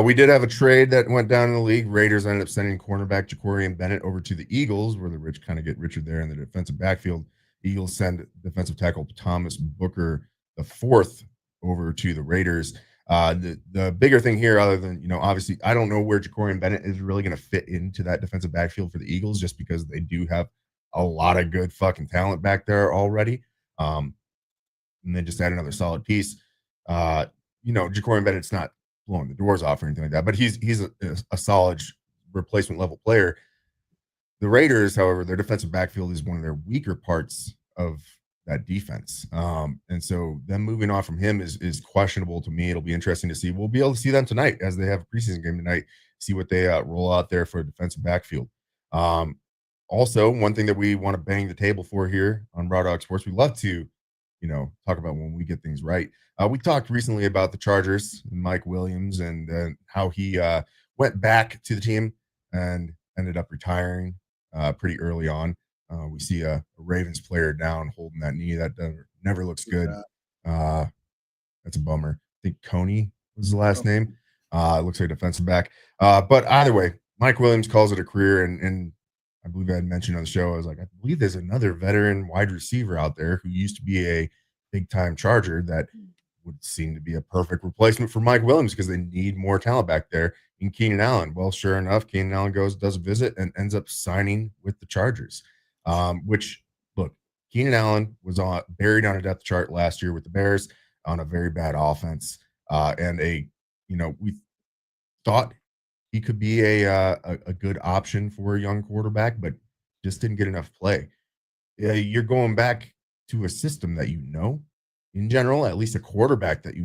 Speaker 2: We did have a trade that went down in the league. Raiders ended up sending cornerback Jacorian Bennett over to the Eagles, where the rich kind of get richer there in the defensive backfield. Eagles send defensive tackle Thomas Booker the fourth over to the Raiders. The bigger thing here, other than, obviously, I don't know where Jacorian Bennett is really going to fit into that defensive backfield for the Eagles, just because they do have a lot of good fucking talent back there already. And then just add another solid piece. Jacorian Bennett's not blowing the doors off or anything like that, but he's a solid replacement level player. The Raiders, however, their defensive backfield is one of their weaker parts of that defense. And so them moving on from him is questionable to me. It'll be interesting to see. We'll be able to see them tonight as they have a preseason game tonight, see what they roll out there for a defensive backfield. Also, one thing that we want to bang the table for here on Raw Dawg Sports, we love to, talk about when we get things right. We talked recently about the Chargers and Mike Williams and how he went back to the team and ended up retiring pretty early on. We see a Ravens player down holding that knee. That never looks good. That's a bummer. I think Coney was the last name. It looks like a defensive back. But either way, Mike Williams calls it a career. And I believe I had mentioned on the show, I was like, I believe there's another veteran wide receiver out there who used to be a big-time Charger that would seem to be a perfect replacement for Mike Williams because they need more talent back there in Keenan Allen. Well, sure enough, Keenan Allen does a visit and ends up signing with the Chargers, which, look, Keenan Allen was buried on a depth chart last year with the Bears on a very bad offense. And we thought he could be a good option for a young quarterback, but just didn't get enough play. You're going back to a system that in general, at least a quarterback that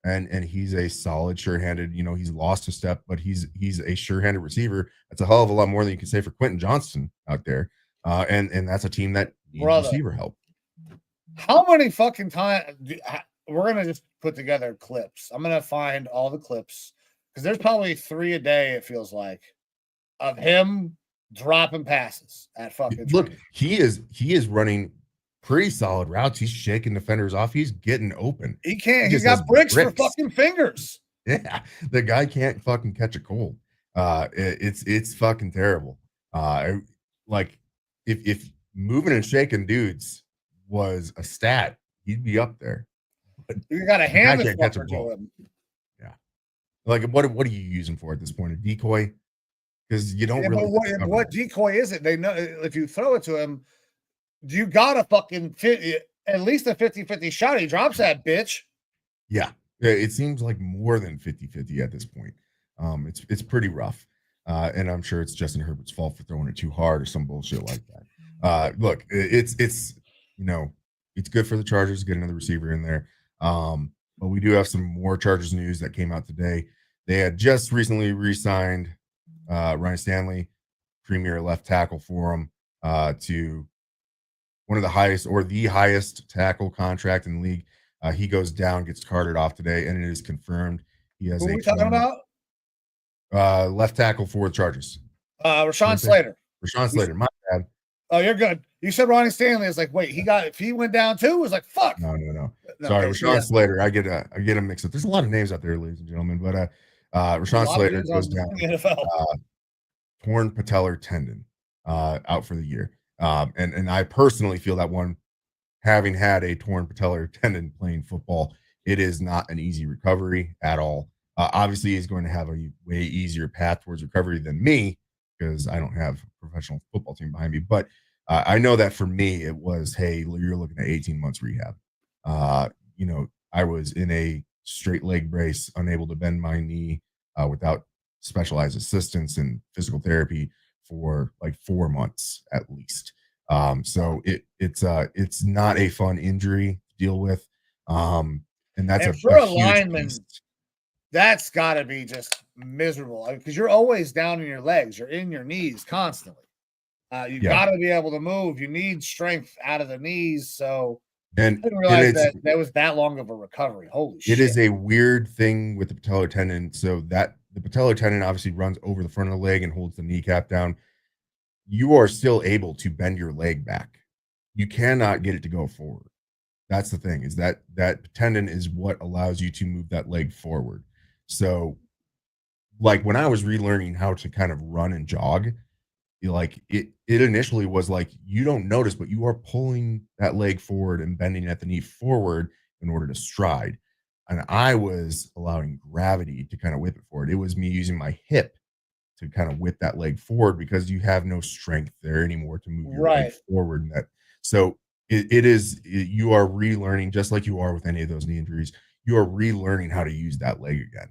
Speaker 2: and he's a solid, sure-handed. He's lost a step, but he's a sure-handed receiver. That's a hell of a lot more than you can say for Quentin Johnston out there. And that's a team that needs receiver help.
Speaker 1: How many fucking times we're gonna just put together clips? I'm gonna find all the clips because there's probably 3 a day. It feels like of him dropping passes at fucking.
Speaker 2: Look,
Speaker 1: training.
Speaker 2: he is running pretty solid routes. He's shaking defenders off. He's getting open.
Speaker 1: He can't. He's got bricks for fucking fingers.
Speaker 2: Yeah, the guy can't fucking catch a cold. It's fucking terrible. Like if moving and shaking dudes was a stat, he'd be up there.
Speaker 1: But you got to hand the fucker to him.
Speaker 2: Yeah. Like what are you using for at this point? A decoy? Because you don't really.
Speaker 1: What decoy is it? They know if you throw it to him, you got a fucking at least a 50-50 shot. He drops that bitch.
Speaker 2: Yeah. It seems like more than 50-50 at this point. It's pretty rough. And I'm sure it's Justin Herbert's fault for throwing it too hard or some bullshit like that. Look, it's good for the Chargers to get another receiver in there. But we do have some more Chargers news that came out today. They had just recently re-signed Ryan Stanley, premier left tackle for him, to one of the highest or the highest tackle contract in the league. He goes down, gets carted off today, and it is confirmed he has.
Speaker 1: Who are we talking about?
Speaker 2: Left tackle for the Chargers.
Speaker 1: Rashawn Slater.
Speaker 2: Rashawn Slater. My bad.
Speaker 1: Oh, you're good. You said Ronnie Stanley. It's like, wait, if he went down too, it was like, fuck.
Speaker 2: No. Sorry, Rashawn Slater. I get him mixed up. There's a lot of names out there, ladies and gentlemen, but Rashawn Slater goes down. Torn patellar tendon, out for the year. And I personally feel that one, having had a torn patellar tendon playing football, it is not an easy recovery at all. Obviously, he's going to have a way easier path towards recovery than me because I don't have a professional football team behind me. But I know that for me, it was, hey, you're looking at 18 months rehab. I was in a straight leg brace, unable to bend my knee without specialized assistance and physical therapy for like 4 months at least. So it's not a fun injury to deal with. And that's
Speaker 1: for a lineman, that's got to be just miserable because you're always down in your legs, you're in your knees constantly. You got to be able to move. You need strength out of the knees. So I didn't realize that was that long of a recovery. Holy shit!
Speaker 2: It is a weird thing with the patellar tendon. So that the patellar tendon obviously runs over the front of the leg and holds the kneecap down. You are still able to bend your leg back. You cannot get it to go forward. That's the thing, is that tendon is what allows you to move that leg forward. So like when I was relearning how to kind of run and jog, it initially was like you don't notice, but you are pulling that leg forward and bending at the knee forward in order to stride. And I was allowing gravity to kind of whip it forward. It was me using my hip to kind of whip that leg forward because you have no strength there anymore to move your leg forward. And so you are relearning, just like you are with any of those knee injuries, you are relearning how to use that leg again.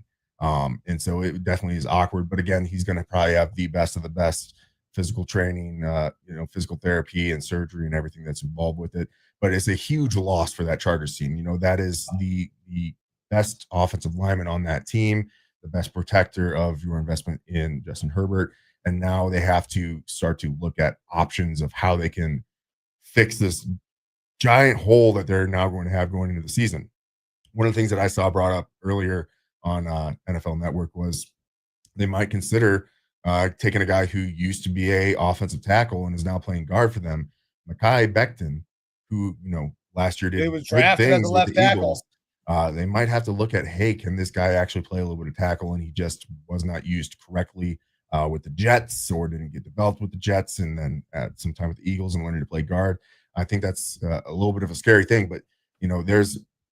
Speaker 2: And so it definitely is awkward, but again, he's going to probably have the best of the best physical training, physical therapy and surgery and everything that's involved with it. But it's a huge loss for that Chargers team. That is the best offensive lineman on that team, the best protector of your investment in Justin Herbert. And now they have to start to look at options of how they can fix this giant hole that they're now going to have going into the season. One of the things that I saw brought up earlier on NFL Network was they might consider taking a guy who used to be a offensive tackle and is now playing guard for them, Mekhi Becton, who, last year did
Speaker 1: was drafted as a left tackle.
Speaker 2: They might have to look at, hey, can this guy actually play a little bit of tackle? And he just was not used correctly with the Jets, or didn't get developed with the Jets, and then at some time with the Eagles and learning to play guard. I think that's a little bit of a scary thing, but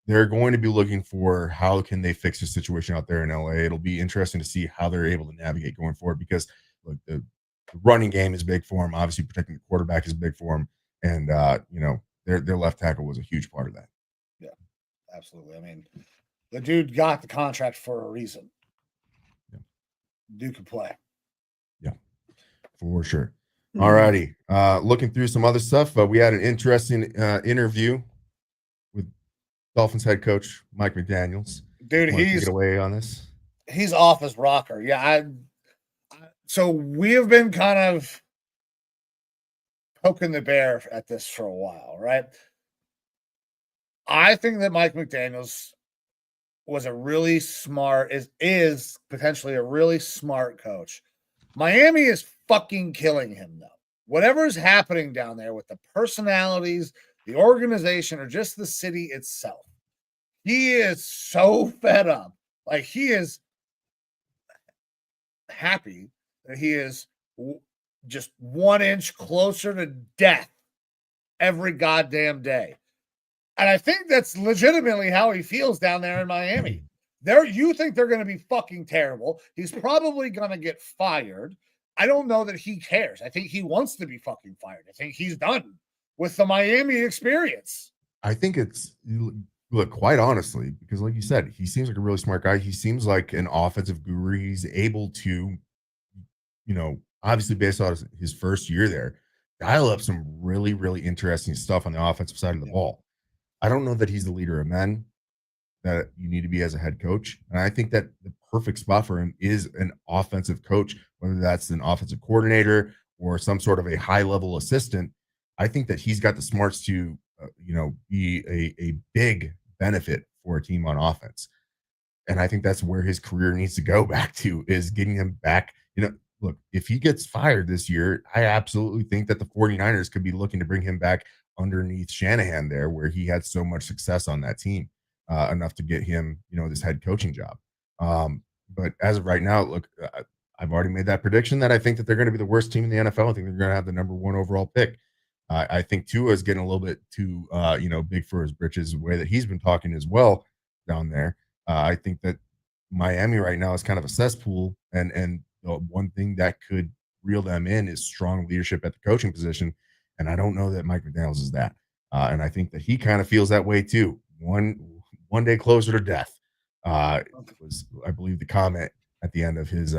Speaker 2: they're going to be looking for how can they fix the situation out there in LA. It'll be interesting to see how they're able to navigate going forward, because look, the running game is big for them. Obviously, protecting the quarterback is big for them, and their left tackle was a huge part of that.
Speaker 1: Yeah, absolutely. I mean, the dude got the contract for a reason. Yeah. Dude can play.
Speaker 2: Yeah, for sure. All righty. Looking through some other stuff, we had an interesting interview with Dolphins head coach Mike McDaniels.
Speaker 1: Dude,
Speaker 2: Want to take it away on this?
Speaker 1: He's off his rocker. Yeah, so we have been kind of poking the bear at this for a while, right? I think that Mike McDaniels was a really smart, is potentially a really smart coach. Miami is fucking killing him, though. Whatever is happening down there with the personalities, the organization, or just the city itself, he is so fed up. Like, he is happy that he is just 1 inch closer to death every goddamn day. And I think that's legitimately how he feels down there in Miami. You think they're going to be fucking terrible. He's probably going to get fired. I don't know that he cares. I think he wants to be fucking fired. I think he's done with the Miami experience.
Speaker 2: I think look, quite honestly, because like you said, he seems like a really smart guy. He seems like an offensive guru. He's able to, obviously based on his first year there, dial up some really, really interesting stuff on the offensive side of the ball. I don't know that he's the leader of men that you need to be as a head coach. And I think that the perfect spot for him is an offensive coach, whether that's an offensive coordinator or some sort of a high-level assistant. I think that he's got the smarts to, be a big benefit for a team on offense. And I think that's where his career needs to go back to, is getting him back. Look, if he gets fired this year, I absolutely think that the 49ers could be looking to bring him back underneath Shanahan there, where he had so much success on that team, enough to get him, this head coaching job. But as of right now, look, I've already made that prediction that I think that they're going to be the worst team in the NFL. I think they're going to have the number 1 overall pick. I think Tua is getting a little bit too, big for his britches, the way that he's been talking as well down there. I think that Miami right now is kind of a cesspool, and the one thing that could reel them in is strong leadership at the coaching position. And I don't know that Mike McDaniels is that. And I think that he kind of feels that way too. One day closer to death was, I believe, the comment at the end of his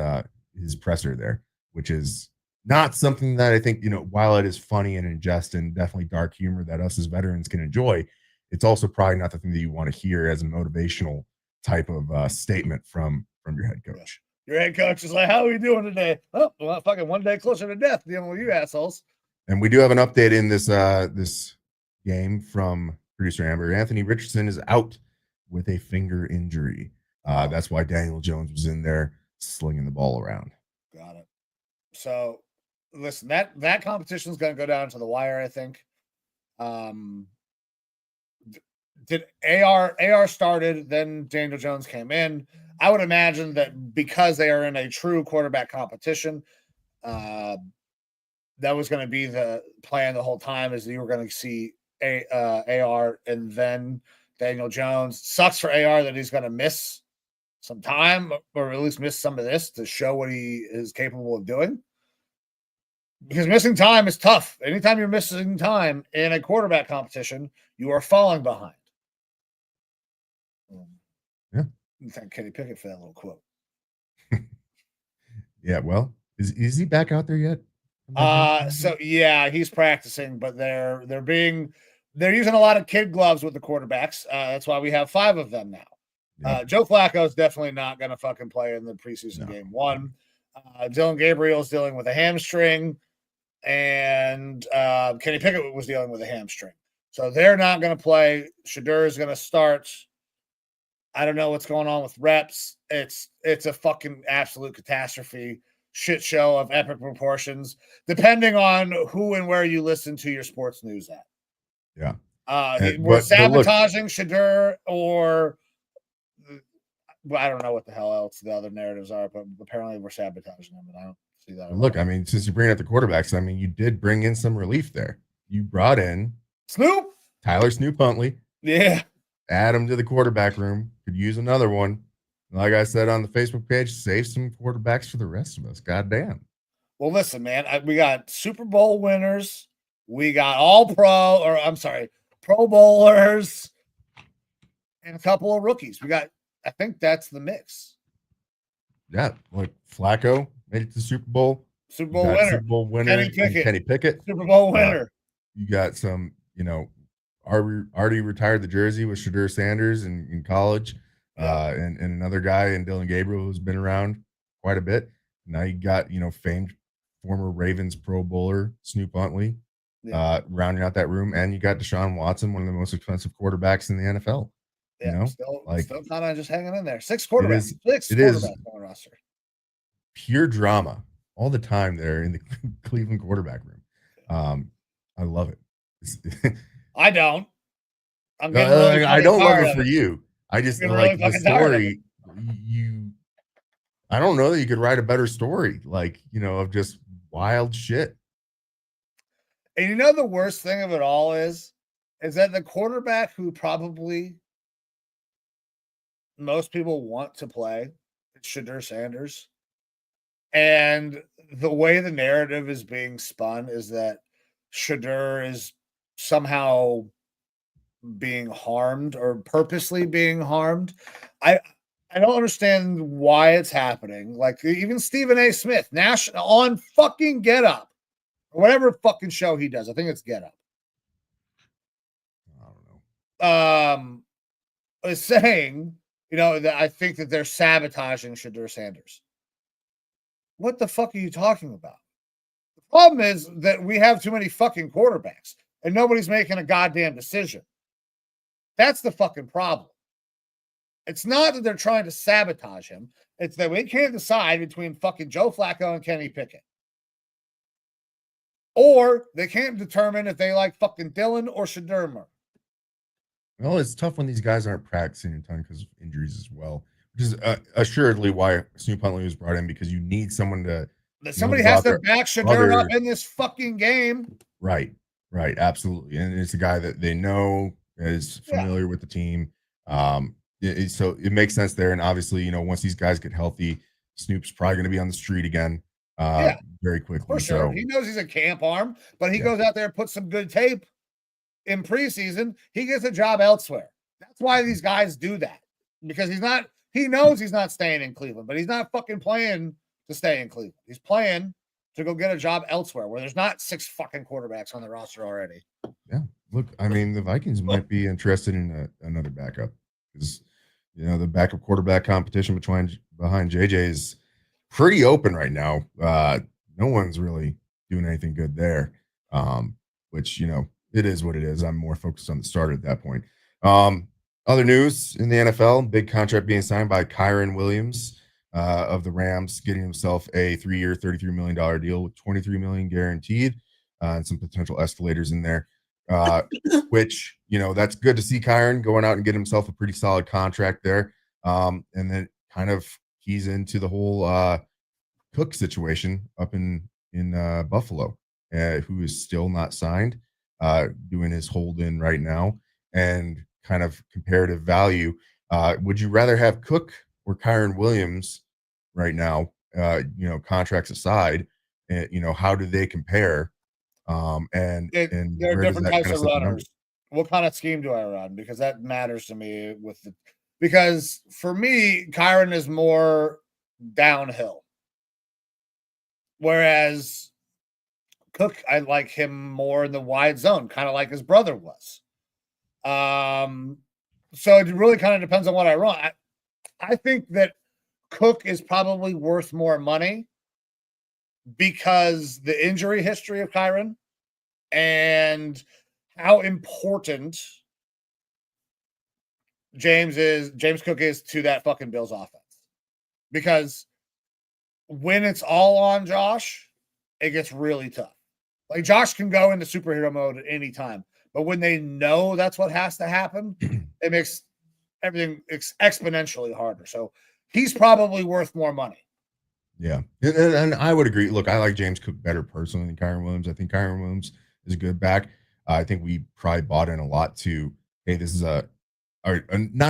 Speaker 2: presser there, which is not something that I think, while it is funny and in jest and definitely dark humor that us as veterans can enjoy, it's also probably not the thing that you want to hear as a motivational type of statement from your head coach.
Speaker 1: Your head coach is like, how are we doing today? Oh, well, fucking 1 day closer to death dealing with you assholes.
Speaker 2: And we do have an update in this game from producer Amber. Anthony Richardson is out with a finger injury. That's why Daniel Jones was in there slinging the ball around.
Speaker 1: Got it. So, listen, that competition is going to go down to the wire, I think. Did AR started, then Daniel Jones came in. I would imagine that because they are in a true quarterback competition, that was going to be the plan the whole time, is that you were going to see AR and then Daniel Jones. Sucks for AR that he's going to miss some time, or at least miss some of this to show what he is capable of doing. Because missing time is tough. Anytime you're missing time in a quarterback competition, you are falling behind.
Speaker 2: Yeah.
Speaker 1: Thank Kenny Pickett for that little quote.
Speaker 2: Yeah, well, is he back out there yet?
Speaker 1: So yeah, he's practicing, but they're using a lot of kid gloves with the quarterbacks. That's why we have 5 of them now. Yep. Joe Flacco is definitely not going to fucking play in the preseason game 1. Dylan Gabriel's dealing with a hamstring, and Kenny Pickett was dealing with a hamstring. So they're not going to play. Shadur is going to start. I don't know what's going on with reps. It's a fucking absolute catastrophe, shit show of epic proportions, depending on who and where you listen to your sports news at.
Speaker 2: Yeah.
Speaker 1: We're sabotaging Shadur, or I don't know what the hell else the other narratives are, but apparently we're sabotaging them, and I don't see that.
Speaker 2: Look, I mean, since you bring up the quarterbacks, I mean, you did bring in some relief there. You brought in Tyler Snoop Huntley.
Speaker 1: Yeah.
Speaker 2: Add him to the quarterback room. Could use another one. Like I said on the Facebook page, save some quarterbacks for the rest of us. Goddamn.
Speaker 1: Well, listen, man, we got Super Bowl winners. We got Pro Bowlers, and a couple of rookies. I think that's the mix.
Speaker 2: Yeah, like Flacco made it to the Super Bowl.
Speaker 1: Super Bowl winner.
Speaker 2: Kenny Pickett.
Speaker 1: Super Bowl winner.
Speaker 2: You got some, already retired the jersey with Shadur Sanders in college. And another guy in Dylan Gabriel who's been around quite a bit. Now you got, famed former Ravens Pro Bowler Snoop Huntley rounding out that room, and you got Deshaun Watson, one of the most expensive quarterbacks in the NFL.
Speaker 1: Still kind of just hanging in there. Six quarterbacks on the roster.
Speaker 2: Pure drama all the time there in the Cleveland quarterback room. I love it.
Speaker 1: I don't.
Speaker 2: I don't love it for you. I just like
Speaker 1: really
Speaker 2: the story. I don't know that you could write a better story, of just wild shit.
Speaker 1: And the worst thing of it all is that the quarterback who probably most people want to play, it's Shedeur Sanders. And the way the narrative is being spun is that Shedeur is somehow being harmed or purposely being harmed. I don't understand why it's happening. Like even Stephen A. Smith, on fucking Get Up, or whatever fucking show he does. I think it's Get Up.
Speaker 2: I don't know.
Speaker 1: Is saying, that I think that they're sabotaging Shedeur Sanders. What the fuck are you talking about? The problem is that we have too many fucking quarterbacks and nobody's making a goddamn decision. That's the fucking problem. It's not that they're trying to sabotage him. It's that we can't decide between fucking Joe Flacco and Kenny Pickett. Or they can't determine if they like fucking Dylan or Shedeur more.
Speaker 2: Well, it's tough when these guys aren't practicing a ton because of injuries as well, which is assuredly why Snoop Huntley was brought in, because you need someone to.
Speaker 1: Somebody has to back Shedeur up in this fucking game.
Speaker 2: Right, absolutely. And it's a guy that they know is familiar with the team. So it makes sense there. And obviously, once these guys get healthy, Snoop's probably going to be on the street again very quickly.
Speaker 1: For sure. So, he knows he's a camp arm, but he goes out there and puts some good tape in preseason. He gets a job elsewhere. That's why these guys do that, because he knows he's not staying in Cleveland, but he's not fucking playing to stay in Cleveland. He's playing to go get a job elsewhere where there's not 6 fucking quarterbacks on the roster already.
Speaker 2: Yeah. Look, I mean, the Vikings might be interested in another backup because, the backup quarterback competition behind JJ is pretty open right now. No one's really doing anything good there, which, it is what it is. I'm more focused on the starter at that point. Other news in the NFL, big contract being signed by Kyren Williams of the Rams, getting himself a 3-year, $33 million deal with $23 million guaranteed and some potential escalators in there, which, that's good to see Kyren going out and get himself a pretty solid contract there. And then kind of keys into the whole Cook situation up in Buffalo, who is still not signed, doing his hold in right now, and kind of comparative value. Would you rather have Cook or Kyren Williams right now? Contracts aside, how do they compare? And
Speaker 1: there are different types of runners. What kind of scheme do I run? Because that matters to me because for me, Kyren is more downhill. Whereas Cook, I like him more in the wide zone, kind of like his brother was. So it really kind of depends on what I run. I think that Cook is probably worth more money because the injury history of Kyren and how important James Cook is to that fucking Bills offense. Because when it's all on Josh, it gets really tough. Like Josh can go into superhero mode at any time, but when they know that's what has to happen, it makes everything exponentially harder. So he's probably worth more money.
Speaker 2: Yeah, and I would agree. Look, I like James Cook better personally than Kyren Williams. I think Kyren Williams is a good back. I think we probably bought in a lot to, hey, this is not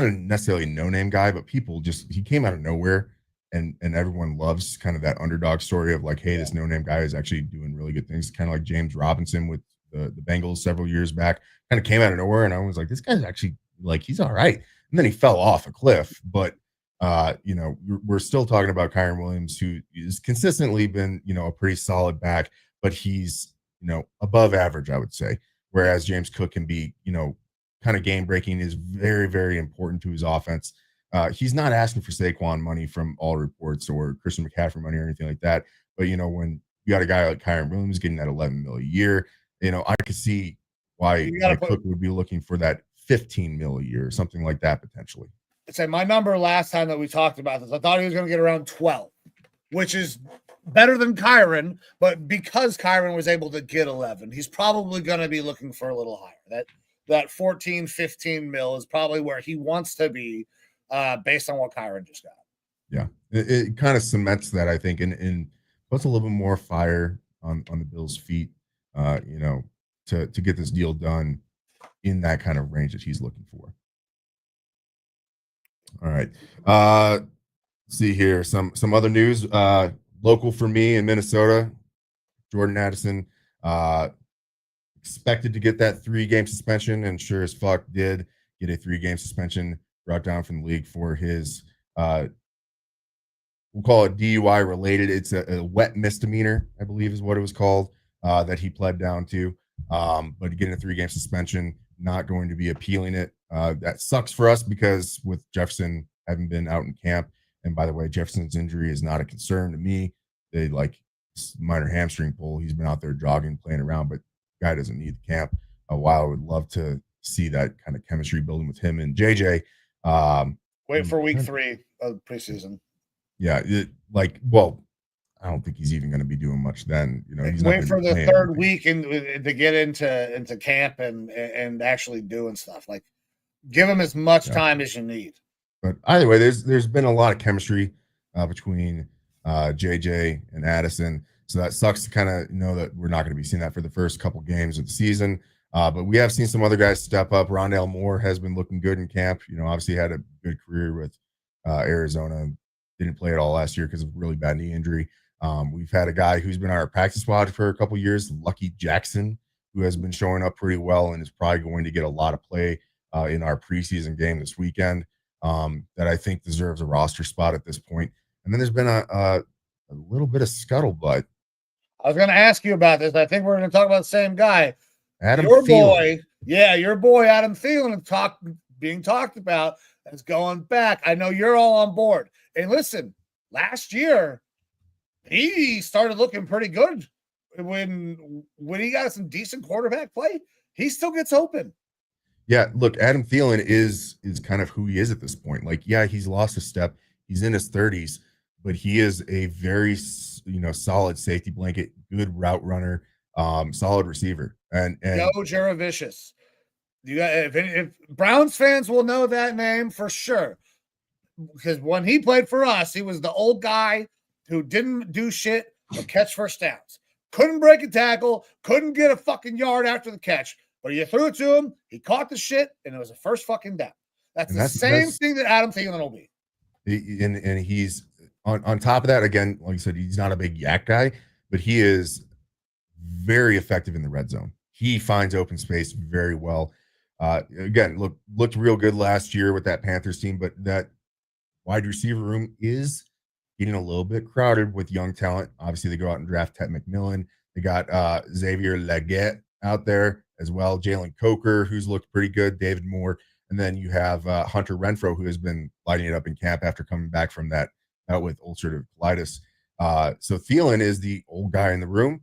Speaker 2: a necessarily no-name guy, but he came out of nowhere, and everyone loves kind of that underdog story of like, hey, this no-name guy is actually doing really good things. Kind of like James Robinson with the Bengals several years back, kind of came out of nowhere, and I was like, this guy's actually like, he's all right. And then he fell off a cliff, but we're still talking about Kyren Williams, who has consistently been, a pretty solid back, but he's, above average, I would say. Whereas James Cook can be, kind of game breaking, is very, very important to his offense. He's not asking for Saquon money from all reports or Christian McCaffrey money or anything like that. But, when you got a guy like Kyren Williams getting that $11 million a year, I could see why Cook would be looking for that $15 million a year or something like that potentially.
Speaker 1: Say my number last time that we talked about this, I thought he was going to get around 12, which is better than Kyren, but because Kyren was able to get 11, he's probably going to be looking for a little higher. That 14, 15 mil is probably where he wants to be based on what Kyren just got.
Speaker 2: Yeah, it kind of cements that, I think, and puts a little bit more fire on the Bills' feet, to get this deal done in that kind of range that he's looking for. All right. Let's see here. Some other news. Local for me in Minnesota, Jordan Addison expected to get that 3-game suspension, and sure as fuck did get a 3-game suspension brought down from the league for his we'll call it DUI related. It's a wet misdemeanor, I believe is what it was called, that he pled down to. But getting a 3-game suspension, not going to be appealing it. That sucks for us because with Jefferson having been out in camp, and by the way, Jefferson's injury is not a concern to me. They minor hamstring pull. He's been out there jogging, playing around, but guy doesn't need the camp. While I would love to see that kind of chemistry building with him and JJ.
Speaker 1: Wait for week 3 of preseason.
Speaker 2: Yeah, I don't think he's even going to be doing much then. He's
Speaker 1: wait for the third week to get into camp and actually doing stuff. Give him as much time as you need.
Speaker 2: But either way, there's been a lot of chemistry between JJ and Addison, so that sucks to kind of know that we're not going to be seeing that for the first couple games of the season. But we have seen some other guys step up. Rondale Moore has been looking good in camp. Obviously had a good career with Arizona. Didn't play at all last year because of really bad knee injury. We've had a guy who's been on our practice squad for a couple years, Lucky Jackson, who has been showing up pretty well and is probably going to get a lot of play in our preseason game this weekend, that I think deserves a roster spot at this point. And then there's been a little bit of scuttlebutt.
Speaker 1: I was going to ask you about this. I think we're going to talk about the same guy.
Speaker 2: Your
Speaker 1: boy, Adam Thielen being talked about as going back. I know you're all on board. And listen, last year he started looking pretty good when he got some decent quarterback play. He still gets open.
Speaker 2: Yeah, look, Adam Thielen is kind of who he is at this point. He's lost a step. He's in his 30s, but he is a very solid safety blanket, good route runner, solid receiver. And
Speaker 1: Joe Juravicious. If Browns fans will know that name for sure, because when he played for us, he was the old guy who didn't do shit but catch first downs. Couldn't break a tackle, couldn't get a fucking yard after the catch, but you threw it to him, he caught the shit, and it was a first fucking down. That's the same thing that Adam Thielen will be.
Speaker 2: And he's on top of that, again, like you said, he's not a big yak guy, but he is very effective in the red zone. He finds open space very well. Again, looked real good last year with that Panthers team, but that wide receiver room is getting a little bit crowded with young talent. Obviously, they go out and draft Ted McMillan. They got Xavier Leggett out there as well. Jalen Coker, who's looked pretty good. David Moore. And then you have Hunter Renfrow, who has been lighting it up in camp after coming back from that out with ulcerative colitis. So Thielen is the old guy in the room,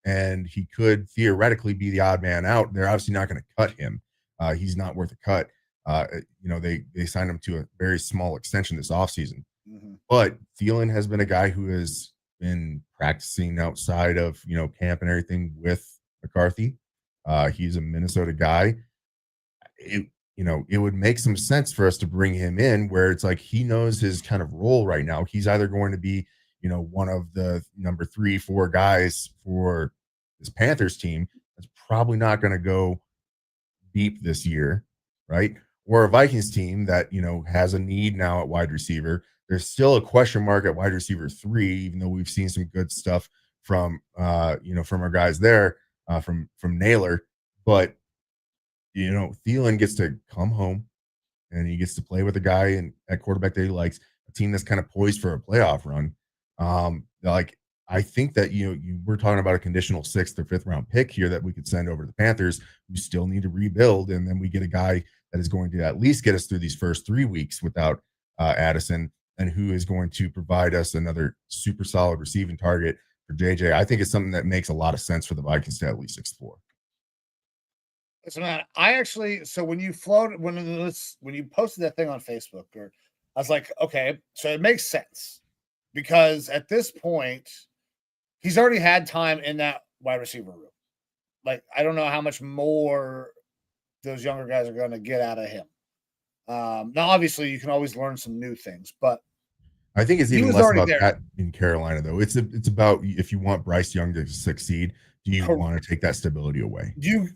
Speaker 2: and he could theoretically be the odd man out. They're obviously not going to cut him. He's not worth a cut. They signed him to a very small extension this offseason. Mm-hmm. But Thielen has been a guy who has been practicing outside of, camp and everything with McCarthy. He's a Minnesota guy. It would make some sense for us to bring him in where it's like he knows his kind of role right now. He's either going to be, one of the number 3-4 guys for this Panthers team that's probably not going to go deep this year, right? Or a Vikings team that, has a need now at wide receiver. There's still a question mark at wide receiver 3, even though we've seen some good stuff from our guys there, from Naylor. But, Thielen gets to come home and he gets to play with a guy at quarterback that he likes, a team that's kind of poised for a playoff run. I think that, we're talking about a conditional 6th or 5th round pick here that we could send over to the Panthers who still need to rebuild. And then we get a guy that is going to at least get us through these first 3 weeks without Addison, and who is going to provide us another super solid receiving target for JJ. I think it's something that makes a lot of sense for the Vikings to at least explore.
Speaker 1: So man, I actually, so when you posted that thing on Facebook, or I was like, okay, so it makes sense because at this point, he's already had time in that wide receiver room. Like, I don't know how much more those younger guys are going to get out of him. Now, obviously, you can always learn some new things, but
Speaker 2: I think it's even less about that in Carolina, though. It's about if you want Bryce Young to succeed, do you want to take that stability away?
Speaker 1: You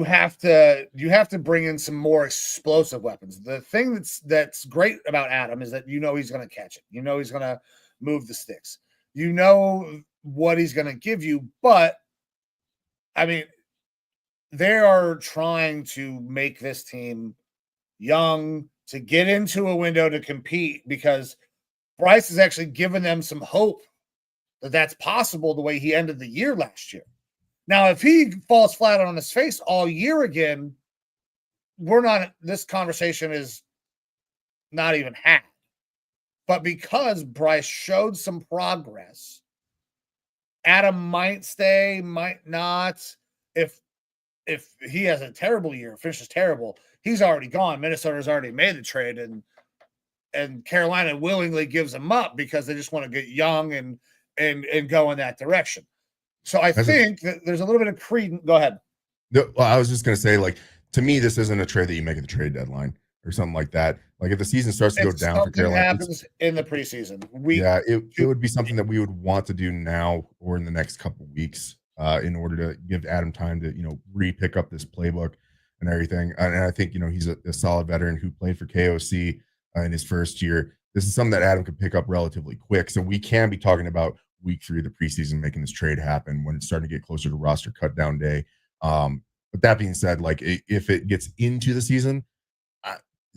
Speaker 1: have to bring in some more explosive weapons. The thing that's great about Adam is that he's going to catch it. He's going to move the sticks. What he's going to give you, but I mean, they are trying to make this team young to get into a window to compete because Bryce has actually given them some hope that that's possible the way he ended the year last year. Now, if he falls flat on his face all year again, this conversation is not even had. But because Bryce showed some progress, Adam might stay, might not. If he has a terrible year, finishes terrible, he's already gone. Minnesota's already made the trade, and Carolina willingly gives him up because they just want to get young and go in that direction. So I think that there's a little bit of credence. Go ahead.
Speaker 2: No, well, I was just going to say, like, to me, this isn't a trade that you make at the trade deadline or something like that. Like, if the season starts to go down for Carolina,
Speaker 1: happens in the preseason.
Speaker 2: It would be something that we would want to do now or in the next couple of weeks in order to give Adam time to, re-pick up this playbook and everything. And I think, he's a solid veteran who played for KOC in his first year. This is something that Adam could pick up relatively quick. So we can be talking about week 3 of the preseason making this trade happen when it's starting to get closer to roster cut down day. But that being said, like, if it gets into the season,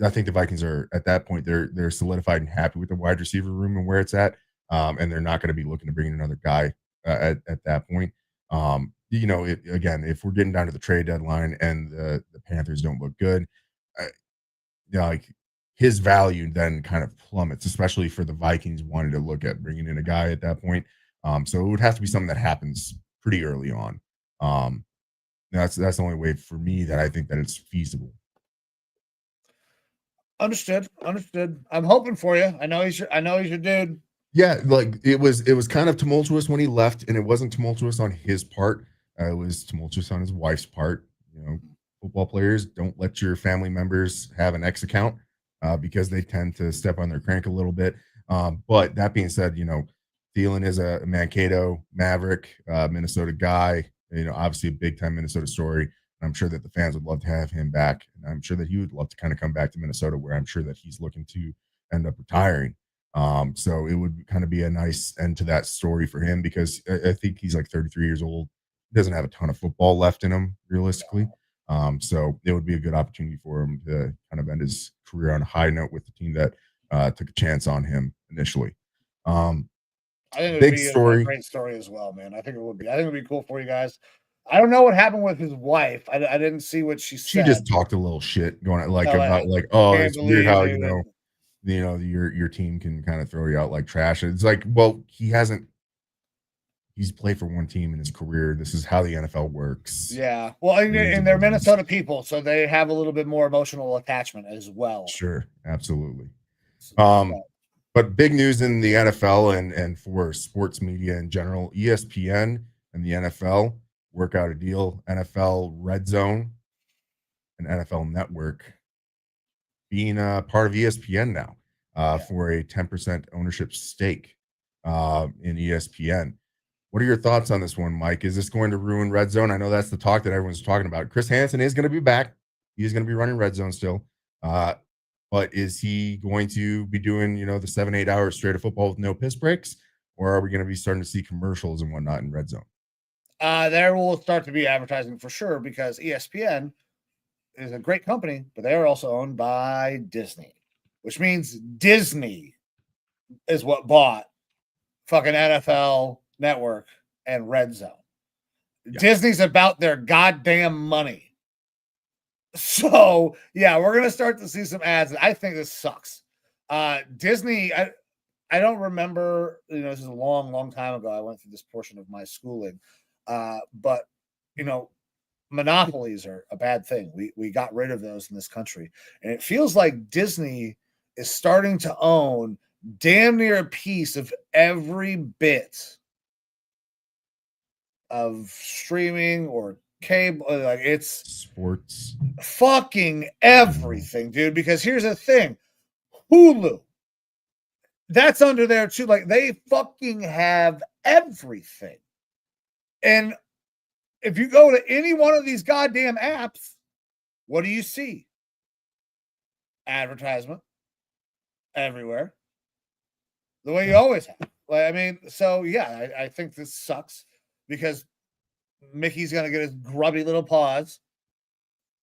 Speaker 2: I think the Vikings are at that point, they're solidified and happy with the wide receiver room and where it's at. And they're not going to be looking to bring in another guy at that point. Again, if we're getting down to the trade deadline and the Panthers don't look good, like, his value then kind of plummets, especially for the Vikings wanting to look at bringing in a guy at that point. So it would have to be something that happens pretty early on. That's the only way for me that I think that it's feasible.
Speaker 1: Understood. I'm hoping for you. I know he's your dude.
Speaker 2: Yeah, like it was kind of tumultuous when he left, and it wasn't tumultuous on his part. It was tumultuous on his wife's part. Football players, don't let your family members have an X account because they tend to step on their crank a little bit. But that being said, Thielen is a Mankato Maverick, Minnesota guy. Obviously a big time Minnesota story. I'm sure that the fans would love to have him back. And I'm sure that he would love to kind of come back to Minnesota, where I'm sure that he's looking to end up retiring. So it would kind of be a nice end to that story for him because I think he's like 33 years old. He doesn't have a ton of football left in him, realistically. So it would be a good opportunity for him to kind of end his career on a high note with the team that took a chance on him initially.
Speaker 1: I think it would be a great story as well, man. I think it would be. I think it would be cool for you guys. I don't know what happened with his wife. I didn't see what she said.
Speaker 2: She just talked a little shit going about it's weird how your team can kind of throw you out like trash. It's like, well, he's played for one team in his career. This is how the NFL works.
Speaker 1: Yeah. Well, and they're Minnesota people, so they have a little bit more emotional attachment as well.
Speaker 2: Sure, absolutely. But big news in the NFL and for sports media in general, ESPN and the NFL work out a deal. NFL RedZone and NFL Network being a part of ESPN now for a 10% ownership stake in ESPN. What are your thoughts on this one, Mike? Is this going to ruin RedZone? I know that's the talk that everyone's talking about. Chris Hansen is going to be back. He's going to be running RedZone still. But is he going to be doing, the 7-8 hours straight of football with no piss breaks? Or are we going to be starting to see commercials and whatnot in RedZone?
Speaker 1: There will start to be advertising for sure because ESPN is a great company, but they are also owned by Disney, which means Disney is what bought fucking NFL Network and RedZone. Yeah. Disney's about their goddamn money. So, yeah, we're going to start to see some ads. I think this sucks. Disney, I don't remember, this is a long, long time ago. I went through this portion of my schooling. But monopolies are a bad thing. We got rid of those in this country. And it feels like Disney is starting to own damn near a piece of every bit of streaming or cable. Like, it's
Speaker 2: sports,
Speaker 1: fucking everything, dude. Because here's the thing, Hulu, that's under there too. Like, they fucking have everything. And if you go to any one of these goddamn apps, what do you see? Advertisement everywhere, the way you always have. Like, I mean, so yeah, I think this sucks because Mickey's gonna get his grubby little paws,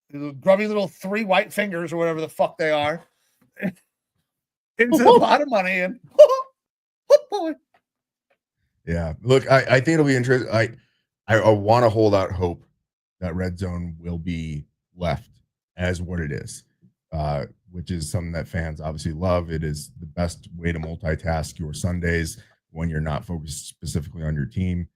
Speaker 1: his grubby little 3 white fingers or whatever the fuck they are, into the pot of money, and boy.
Speaker 2: Yeah, look, I think it'll be interesting. I want to hold out hope that RedZone will be left as what it is, which is something that fans obviously love. It is the best way to multitask your Sundays when you're not focused specifically on your team.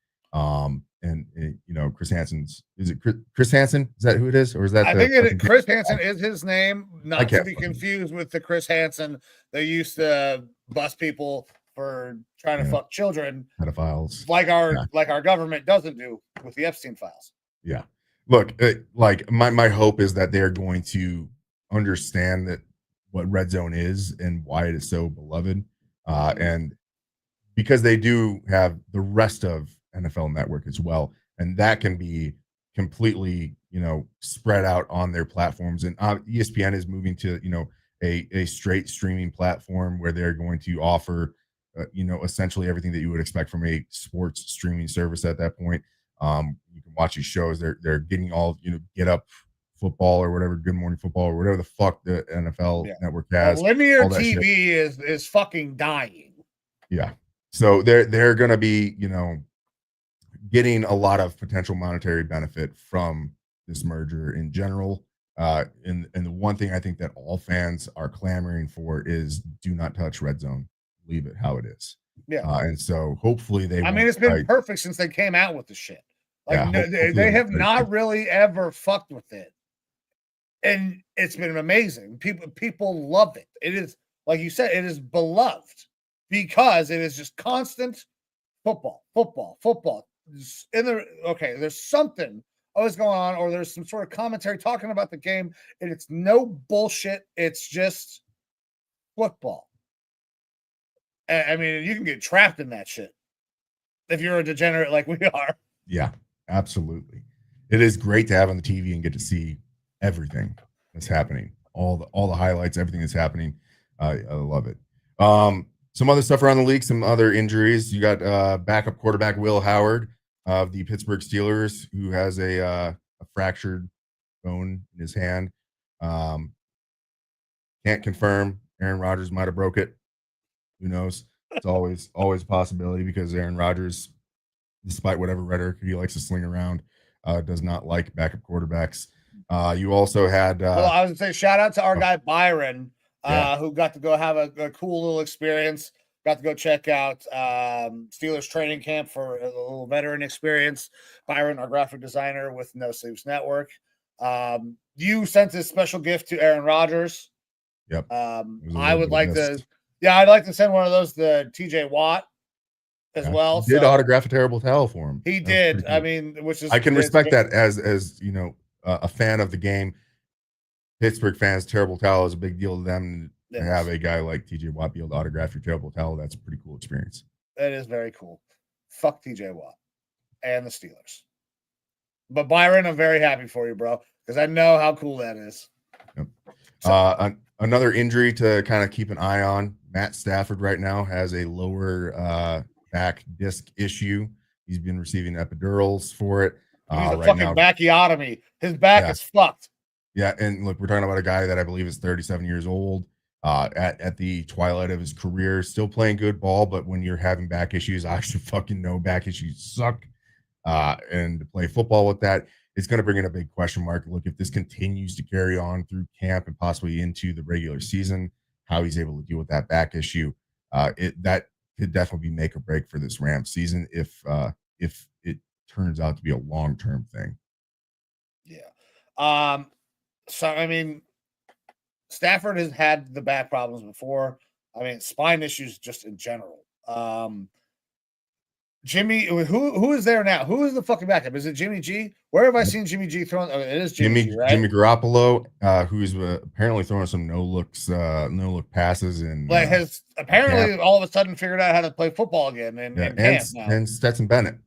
Speaker 2: Chris Hansen's, is it Chris Hansen? Is that who it is? Or is that
Speaker 1: I think Chris Hansen is his name, not to be confused with the Chris Hansen that used to bust people for trying to fuck children,
Speaker 2: pedophiles,
Speaker 1: like our government doesn't do with the Epstein files.
Speaker 2: Yeah, look, like my hope is that they're going to understand that what RedZone is and why it is so beloved, and because they do have the rest of NFL Network as well, and that can be completely spread out on their platforms. And ESPN is moving to a straight streaming platform where they're going to offer essentially everything that you would expect from a sports streaming service at that point. You can watch these shows. They're getting all Get Up Football or whatever, Good Morning Football or whatever the fuck the NFL Network has.
Speaker 1: Linear TV is fucking dying.
Speaker 2: Yeah, so they're gonna be getting a lot of potential monetary benefit from this merger in general. And the one thing I think that all fans are clamoring for is do not touch RedZone. Leave it how it is.
Speaker 1: Yeah.
Speaker 2: And so hopefully they.
Speaker 1: I mean, it's been perfect since they came out with the shit. Like, they have not really ever fucked with it, and it's been amazing. People love it. It is, like you said, it is beloved because it is just constant football. There's something always going on, or there's some sort of commentary talking about the game, and it's no bullshit. It's just football. I mean, you can get trapped in that shit if you're a degenerate like we are.
Speaker 2: Yeah, absolutely. It is great to have on the TV and get to see everything that's happening, all the highlights, everything that's happening. I love it. Some other stuff around the league, some other injuries. You got backup quarterback Will Howard of the Pittsburgh Steelers, who has a fractured bone in his hand. Can't confirm. Aaron Rodgers might have broke it. Who knows? It's always a possibility because Aaron Rodgers, despite whatever rhetoric he likes to sling around, does not like backup quarterbacks. You also had.
Speaker 1: Well, I was going to say, shout out to our guy Byron, who got to go have a cool little experience. Got to go check out Steelers training camp for a little veteran experience. Byron, our graphic designer with No Sleeves Network. You sent this special gift to Aaron Rodgers.
Speaker 2: Yep.
Speaker 1: I would like to. Yeah, I'd like to send one of those to TJ Watt as well.
Speaker 2: He did autograph a terrible towel for him.
Speaker 1: He did. Cool. I mean, which is,
Speaker 2: I can respect that as a fan of the game. Pittsburgh fans, terrible towel is a big deal to them. To have a guy like TJ Watt be able to autograph your terrible towel, that's a pretty cool experience.
Speaker 1: That is very cool. Fuck TJ Watt and the Steelers. But Byron, I'm very happy for you, bro, because I know how cool that is.
Speaker 2: Yep. So, another injury to kind of keep an eye on. Matt Stafford right now has a lower back disc issue. He's been receiving epidurals for it.
Speaker 1: He's a right fucking bacchiotomy. His back is fucked.
Speaker 2: Yeah, and look, we're talking about a guy that I believe is 37 years old, at the twilight of his career, still playing good ball, but when you're having back issues, I actually fucking know back issues suck. And to play football with that, it's going to bring in a big question mark. Look, if this continues to carry on through camp and possibly into the regular season, how he's able to deal with that back issue. That could definitely be make or break for this Rams season if it turns out to be a long-term thing.
Speaker 1: Yeah. So I mean, Stafford has had the back problems before. I mean, spine issues just in general. Jimmy, who is there now? Who is the fucking backup? Is it Jimmy G? Where have I seen Jimmy G throwing? Oh, it is Jimmy G, right?
Speaker 2: Jimmy Garoppolo, who's apparently throwing some no look passes, and
Speaker 1: like has apparently all of a sudden figured out how to play football again.
Speaker 2: And Stetson Bennett,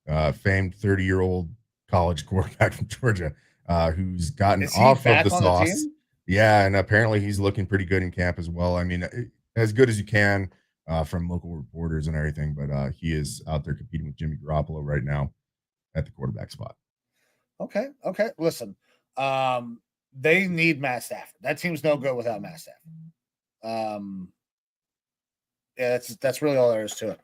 Speaker 2: famed 30-year-old college quarterback from Georgia, who's gotten off of the sauce. Yeah, and apparently he's looking pretty good in camp as well. I mean, as good as you can. From local reporters and everything, but he is out there competing with Jimmy Garoppolo right now at the quarterback spot.
Speaker 1: Okay. Listen, they need Matt Stafford. That team's no good without Matt Stafford. Yeah, that's really all there is to it.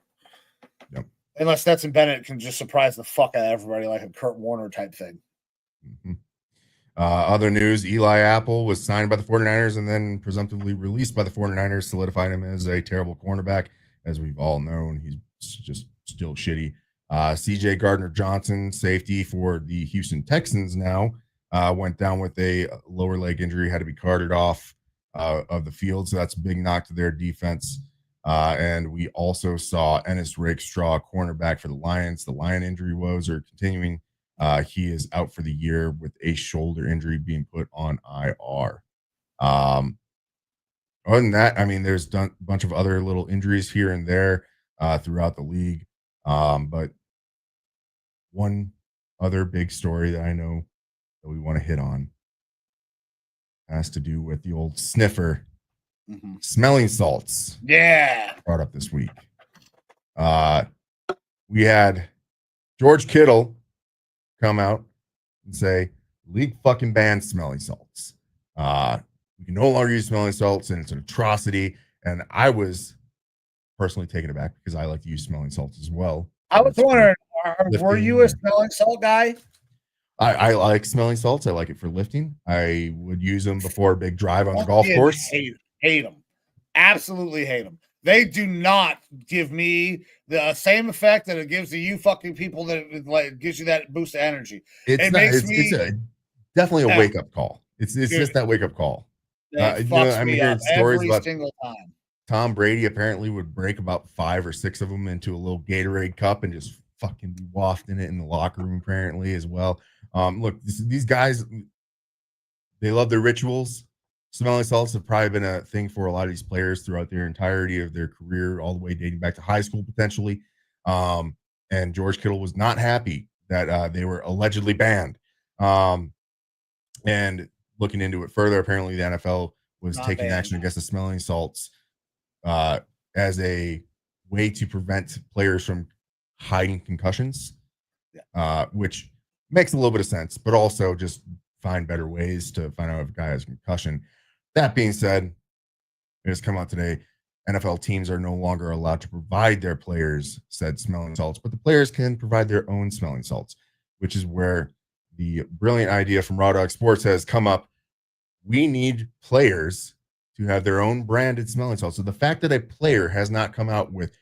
Speaker 2: Yep.
Speaker 1: Unless Stetson Bennett can just surprise the fuck out of everybody like a Kurt Warner type thing.
Speaker 2: Mm-hmm. Other news, Eli Apple was signed by the 49ers and then presumptively released by the 49ers, solidifying him as a terrible cornerback. As we've all known, he's just still shitty. CJ Gardner-Johnson, safety for the Houston Texans now, went down with a lower leg injury, had to be carted off of the field. So that's a big knock to their defense. And we also saw Ennis Rakestraw, cornerback for the Lions. The Lion injury woes are continuing. He is out for the year with a shoulder injury being put on IR. Other than that, I mean, there's a bunch of other little injuries here and there throughout the league. But one other big story that I know that we want to hit on has to do with the old sniffer, smelling salts.
Speaker 1: Yeah.
Speaker 2: Brought up this week. We had George Kittle come out and say, league fucking banned smelling salts. You can no longer use smelling salts, and it's an atrocity. And I was personally taken aback because I like to use smelling salts as well.
Speaker 1: I was wondering, were you a smelling salt guy?
Speaker 2: I like smelling salts. I like it for lifting. I would use them before a big drive on the golf course.
Speaker 1: Hate them. Absolutely hate them. They do not give me the same effect that it gives to you fucking people that it gives you that boost of energy.
Speaker 2: It's definitely a wake up call. It's just that wake up call.
Speaker 1: I'm hearing stories about single time.
Speaker 2: Tom Brady apparently would break about 5 or 6 of them into a little Gatorade cup and just fucking be wafting it in the locker room apparently as well. Look, these guys, they love their rituals. Smelling salts have probably been a thing for a lot of these players throughout their entirety of their career, all the way dating back to high school potentially. And George Kittle was not happy that they were allegedly banned. And looking into it further, apparently the NFL was taking action against the smelling salts as a way to prevent players from hiding concussions, which makes a little bit of sense, but also just find better ways to find out if a guy has a concussion. That being said, it has come out today, NFL teams are no longer allowed to provide their players said smelling salts, but the players can provide their own smelling salts, which is where the brilliant idea from Raw Dawg Sports has come up. We need players to have their own branded smelling salts. So the fact that a player has not come out with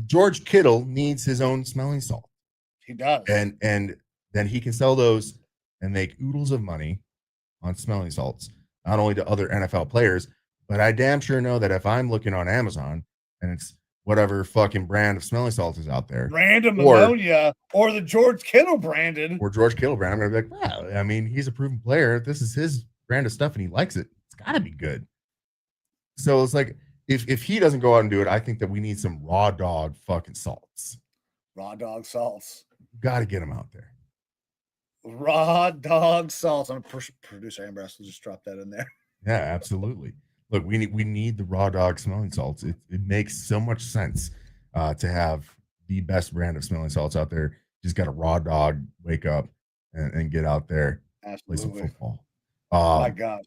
Speaker 2: George Kittle needs his own smelling salt.
Speaker 1: He does.
Speaker 2: And then he can sell those and make oodles of money on smelling salts, not only to other NFL players, but I damn sure know that if I'm looking on Amazon and it's whatever fucking brand of smelling salt is out there,
Speaker 1: random ammonia or the George Kittle branded,
Speaker 2: I'm going to be like, wow, I mean, he's a proven player. This is his brand of stuff and he likes it. It's got to be good. So it's like, if he doesn't go out and do it, I think that we need some Raw Dawg fucking salts.
Speaker 1: Raw Dawg salts.
Speaker 2: Got to get them out there.
Speaker 1: Raw Dawg salts. I'm a producer, Amber. So just drop that in there.
Speaker 2: Yeah, absolutely. Look, we need the Raw Dawg smelling salts. It makes so much sense to have the best brand of smelling salts out there. Just got a Raw Dawg wake up and get out there, play some football.
Speaker 1: Oh my God,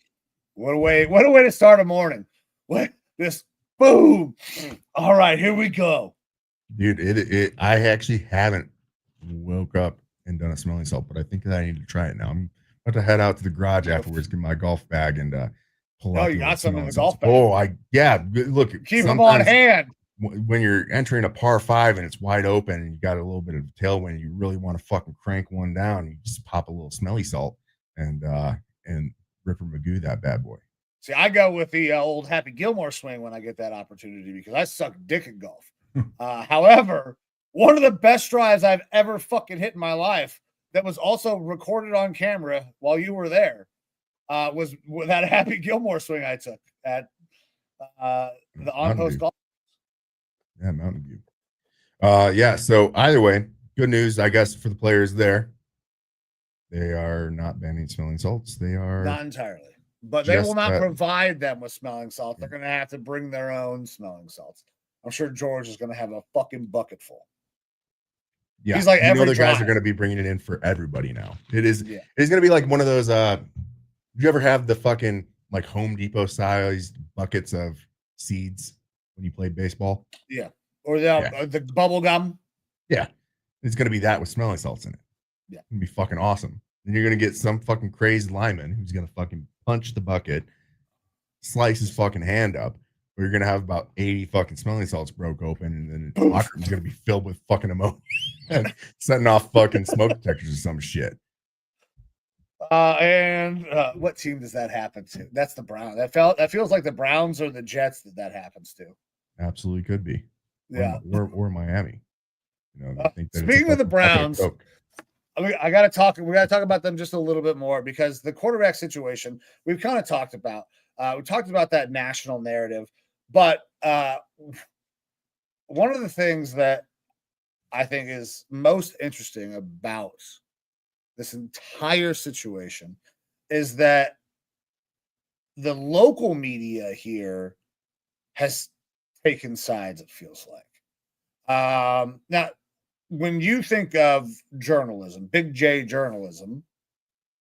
Speaker 1: what a way to start a morning. What this boom? All right, here we go,
Speaker 2: dude. I actually haven't woke up and done a smelling salt, but I think that I need to try it now. I'm about to head out to the garage afterwards, get my golf bag, and pull
Speaker 1: No,
Speaker 2: out
Speaker 1: you
Speaker 2: the
Speaker 1: got
Speaker 2: old
Speaker 1: some in
Speaker 2: smelling
Speaker 1: the
Speaker 2: salts.
Speaker 1: golf bag.
Speaker 2: Look,
Speaker 1: Keep them on
Speaker 2: sometimes
Speaker 1: hand.
Speaker 2: when you're entering a par 5 and it's wide open and you got a little bit of tailwind, you really want to fucking crank one down. You just pop a little smelly salt and Ripper Magoo that bad boy.
Speaker 1: See, I go with the old Happy Gilmore swing when I get that opportunity because I suck dick at golf. However, one of the best drives I've ever fucking hit in my life that was also recorded on camera while you were there was that Happy Gilmore swing I took at the on-post golf.
Speaker 2: Yeah, Mountain View. Yeah, so either way, good news, I guess, for the players there. They are not banning smelling salts. They are
Speaker 1: not entirely. But they will not provide them with smelling salts. They're going to have to bring their own smelling salts. I'm sure George is going to have a fucking bucket full.
Speaker 2: Yeah,
Speaker 1: he's like every
Speaker 2: the guys are going to be bringing it in for everybody now. It's going to be like one of those. Do you ever have the fucking like Home Depot sized buckets of seeds when you played baseball?
Speaker 1: Yeah, or the bubble gum.
Speaker 2: Yeah, it's going to be that with smelling salts in it.
Speaker 1: Yeah,
Speaker 2: it's going to be fucking awesome. And you're going to get some fucking crazed lineman who's going to fucking punch the bucket, slice his fucking hand up, or you're going to have about 80 fucking smelling salts broke open, and then the locker room's going to be filled with fucking ammonia and setting off fucking smoke detectors or some shit.
Speaker 1: And what team does that happen to? That's the Browns. That feels like the Browns or the Jets that happens to.
Speaker 2: Absolutely could be.
Speaker 1: Yeah.
Speaker 2: Or Miami.
Speaker 1: I think speaking of the Browns, we got to talk about them just a little bit more because the quarterback situation we've kind of talked about. We talked about that national narrative, but one of the things that I think is most interesting about this entire situation is that the local media here has taken sides, it feels like. Now, when you think of journalism, big J journalism,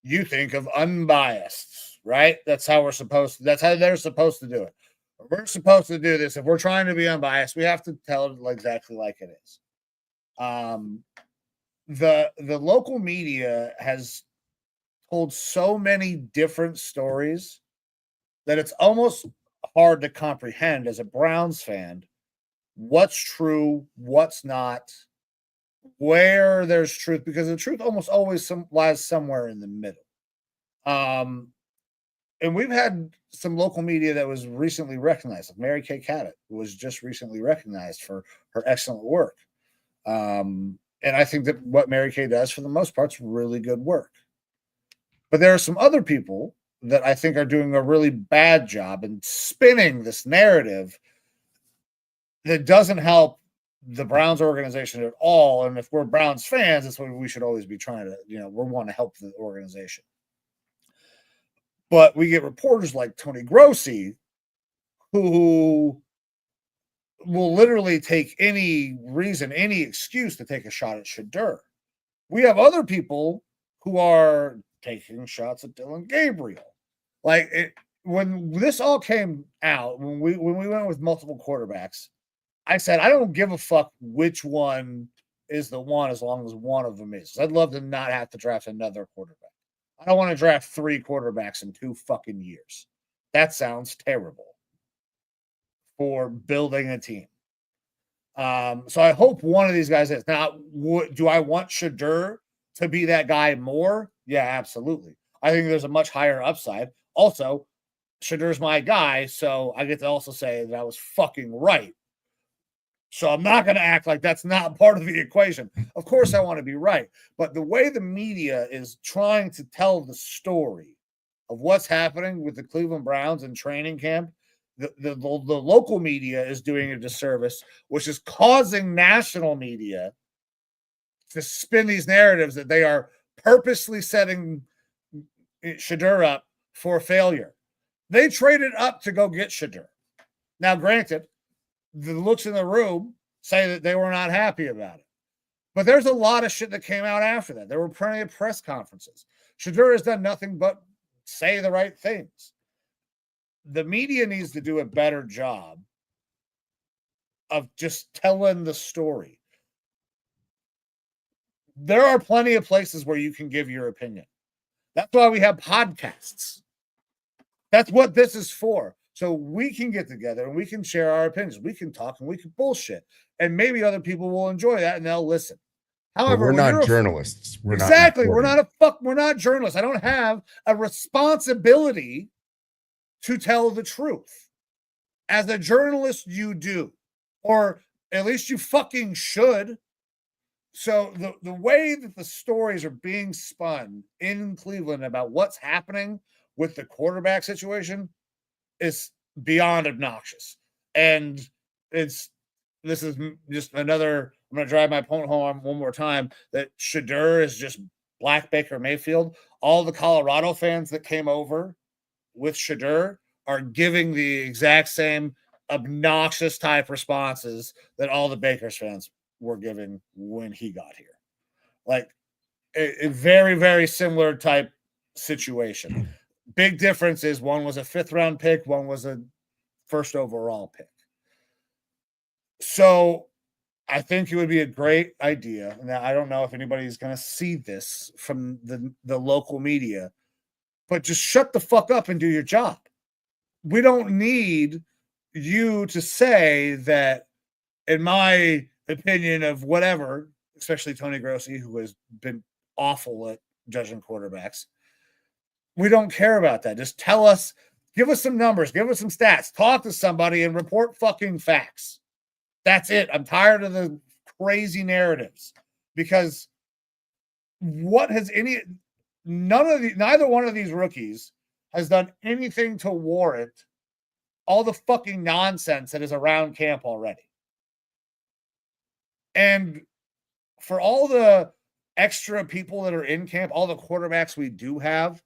Speaker 1: you think of unbiased, right? That's how they're supposed to do it. We're supposed to do this. If we're trying to be unbiased, we have to tell it exactly like it is. The local media has told so many different stories that it's almost hard to comprehend as a Browns fan what's true, what's not, where there's truth, because the truth almost always lies somewhere in the middle. And we've had some local media that was recently recognized. Like Mary Kay Cabot was just recently recognized for her excellent work. And I think that what Mary Kay does for the most part is really good work. But there are some other people that I think are doing a really bad job in spinning this narrative that doesn't help the Browns organization at all. And if we're Browns fans, that's what we should always be trying to, we want to help the organization. But we get reporters like Tony Grossi who will literally take any reason, any excuse to take a shot at Shedeur. We have other people who are taking shots at Dylan Gabriel. When this all came out, when we went with multiple quarterbacks, I said, I don't give a fuck which one is the one as long as one of them is. I'd love to not have to draft another quarterback. I don't want to draft 3 quarterbacks in 2 fucking years. That sounds terrible for building a team. So I hope one of these guys is. Now, do I want Shedeur to be that guy more? Yeah, absolutely. I think there's a much higher upside. Also, Shadeur's my guy, so I get to also say that I was fucking right. So I'm not going to act like that's not part of the equation. Of course, I want to be right. But the way the media is trying to tell the story of what's happening with the Cleveland Browns in training camp, the local media is doing a disservice, which is causing national media to spin these narratives that they are purposely setting Shedeur up for failure. They traded up to go get Shedeur. Now, granted, the looks in the room say that they were not happy about it. But there's a lot of shit that came out after that. There were plenty of press conferences. Shedeur has done nothing but say the right things. The media needs to do a better job of just telling the story. There are plenty of places where you can give your opinion. That's why we have podcasts. That's what this is for. So we can get together and we can share our opinions. We can talk and we can bullshit. And maybe other people will enjoy that and they'll listen.
Speaker 2: But
Speaker 1: However,
Speaker 2: we're
Speaker 1: when
Speaker 2: not
Speaker 1: you're
Speaker 2: journalists. We're
Speaker 1: exactly,
Speaker 2: not
Speaker 1: we're not journalists. I don't have a responsibility to tell the truth. As a journalist, you do, or at least you fucking should. So the way that the stories are being spun in Cleveland about what's happening with the quarterback situation is beyond obnoxious. And this is just another, I'm going to drive my point home one more time, that Shadur is just Black Baker Mayfield. All the Colorado fans that came over with Shadur are giving the exact same obnoxious type responses that all the Bakers fans were giving when he got here. Like a very, very similar type situation. Big difference is one was a 5th round pick, one was a 1st overall pick. So I think it would be a great idea. Now, I don't know if anybody's going to see this from the local media, but just shut the fuck up and do your job. We don't need you to say that, in my opinion of whatever, especially Tony Grossi, who has been awful at judging quarterbacks. We don't care about that. Just tell us, give us some numbers, give us some stats, talk to somebody and report fucking facts. That's it. I'm tired of the crazy narratives because neither one of these rookies has done anything to warrant all the fucking nonsense that is around camp already. And for all the extra people that are in camp, all the quarterbacks we do have,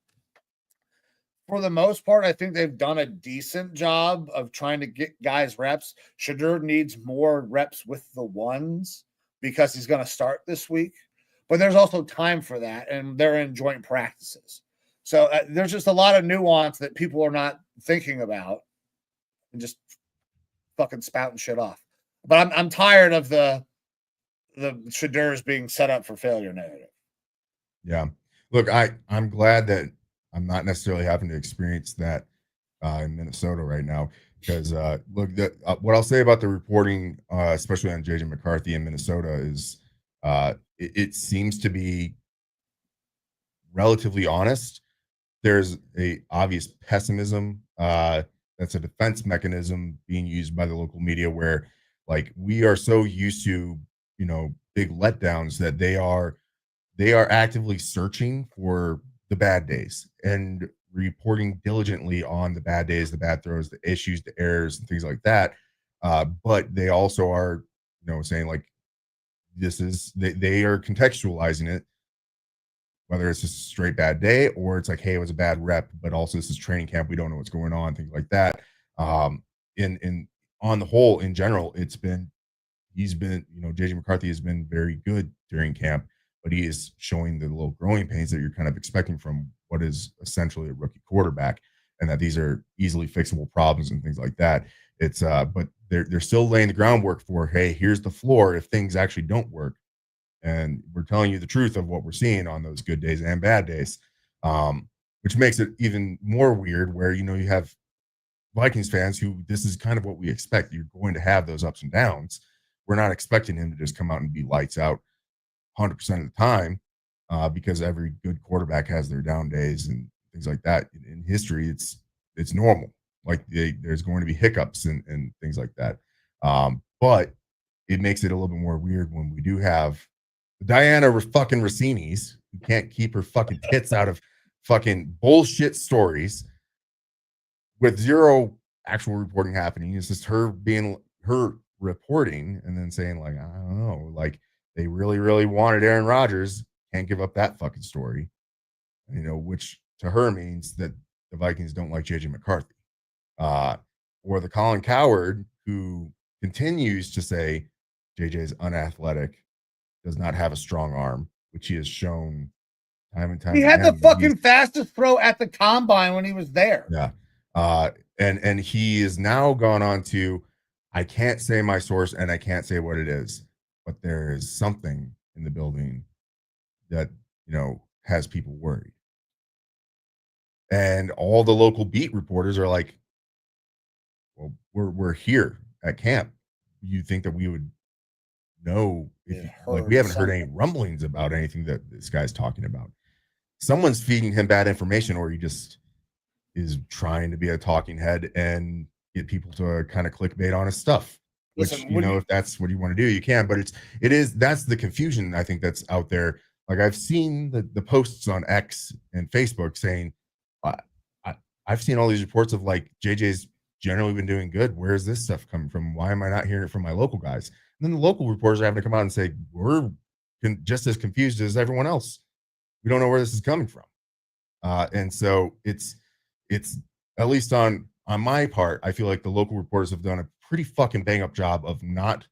Speaker 1: for the most part, I think they've done a decent job of trying to get guys reps. Shadur needs more reps with the ones because he's going to start this week. But there's also time for that, and they're in joint practices. So there's just a lot of nuance that people are not thinking about and just fucking spouting shit off. But I'm tired of the Shadur's being set up for failure narrative.
Speaker 2: Yeah. Look, I'm glad that I'm not necessarily having to experience that in Minnesota right now. Because look, what I'll say about the reporting, especially on JJ McCarthy in Minnesota, is it seems to be relatively honest. There's a obvious pessimism. That's a defense mechanism being used by the local media, where like we are so used to, big letdowns that they are actively searching for the bad days and reporting diligently on the bad days, the bad throws, the issues, the errors, and things like that. But they also are, saying like they are contextualizing it, whether it's just a straight bad day or it's like, hey, it was a bad rep, but also this is training camp. We don't know what's going on, things like that. In on the whole, in general, he's been, JJ McCarthy has been very good during camp, but he is showing the little growing pains that you're kind of expecting from what is essentially a rookie quarterback, and that these are easily fixable problems and things like that. It's but they're still laying the groundwork for, hey, here's the floor if things actually don't work. And we're telling you the truth of what we're seeing on those good days and bad days, which makes it even more weird where, you have Vikings fans who this is kind of what we expect. You're going to have those ups and downs. We're not expecting him to just come out and be lights out 100% of the time, because every good quarterback has their down days and things like that. In history, it's normal. Like there's going to be hiccups and things like that. But it makes it a little bit more weird when we do have Diana fucking Russini's who can't keep her fucking tits out of fucking bullshit stories with zero actual reporting happening. It's just her reporting and then saying like, I don't know, like they really, really wanted Aaron Rodgers. Can't give up that fucking story, which to her means that the Vikings don't like JJ McCarthy. Or the Colin Cowherd who continues to say JJ is unathletic, does not have a strong arm, which he has shown time and time
Speaker 1: again. He had
Speaker 2: the
Speaker 1: fucking fastest throw at the combine when he was there.
Speaker 2: Yeah. And he is now gone on to, I can't say my source and I can't say what it is, but there is something in the building that, has people worried. And all the local beat reporters are like, well, we're here at camp. You think that we would know if like we haven't heard any rumblings about anything that this guy's talking about. Someone's feeding him bad information, or he just is trying to be a talking head and get people to kind of clickbait on his stuff. Which, you know, if that's what you want to do, you can. But that's the confusion I think that's out there. Like I've seen the posts on X and Facebook saying, I've seen all these reports of like JJ's generally been doing good. Where is this stuff coming from? Why am I not hearing it from my local guys? And then the local reporters are having to come out and say, we're just as confused as everyone else. We don't know where this is coming from. And so it's at least on my part, I feel like the local reporters have done a pretty fucking bang up job of not,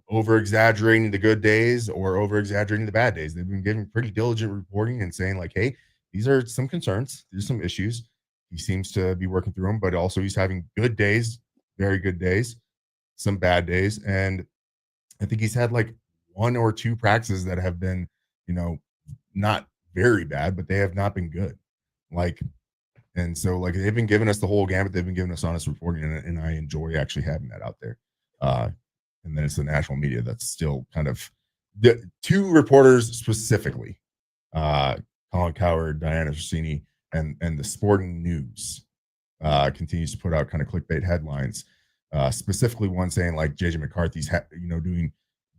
Speaker 2: over exaggerating the good days or over exaggerating the bad days. They've been giving pretty diligent reporting and saying like, hey, these are some concerns. There's some issues. He seems to be working through them, but also he's having good days, very good days, some bad days. And I think he's had like 1 or 2 practices that have been, not very bad, but they have not been good. And so like they've been giving us the whole gamut. They've been giving us honest reporting, and I enjoy actually having that out there. And then it's the national media that's still kind of the 2 reporters specifically, Colin, Cowherd, Diana Russini, and the Sporting News continues to put out kind of clickbait headlines. Specifically one saying like JJ McCarthy's doing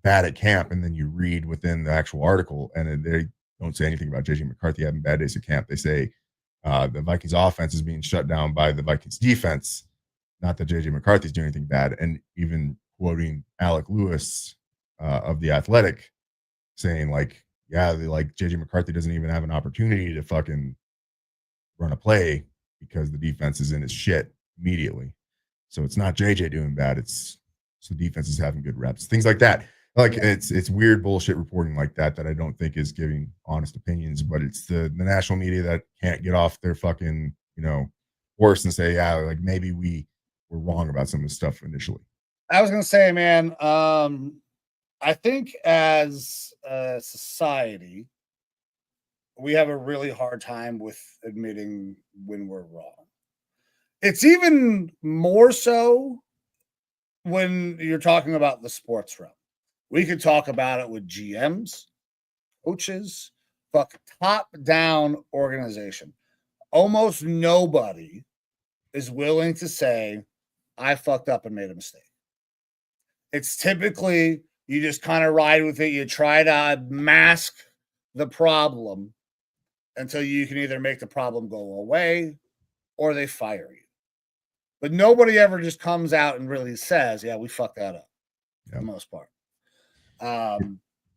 Speaker 2: bad at camp, and then you read within the actual article and they don't say anything about JJ McCarthy having bad days at camp. They say the Vikings offense is being shut down by the Vikings defense, not that JJ McCarthy's doing anything bad. And even quoting Alec Lewis of The Athletic saying like, yeah, like JJ McCarthy doesn't even have an opportunity to fucking run a play because the defense is in his shit immediately. So it's not JJ doing bad. It's the defense is having good reps, things like that. Like it's weird bullshit reporting like that I don't think is giving honest opinions, but it's the national media that can't get off their fucking, horse and say, yeah, like maybe we were wrong about some of this stuff initially.
Speaker 1: I was going to say, man, I think as a society, we have a really hard time with admitting when we're wrong. It's even more so when you're talking about the sports realm. We could talk about it with GMs, coaches, top-down organization. Almost nobody is willing to say, I fucked up and made a mistake. It's typically you just kind of ride with it. You try to mask the problem until you can either make the problem go away or they fire you. But nobody ever just comes out and really says, yeah, we fucked that up for the most part.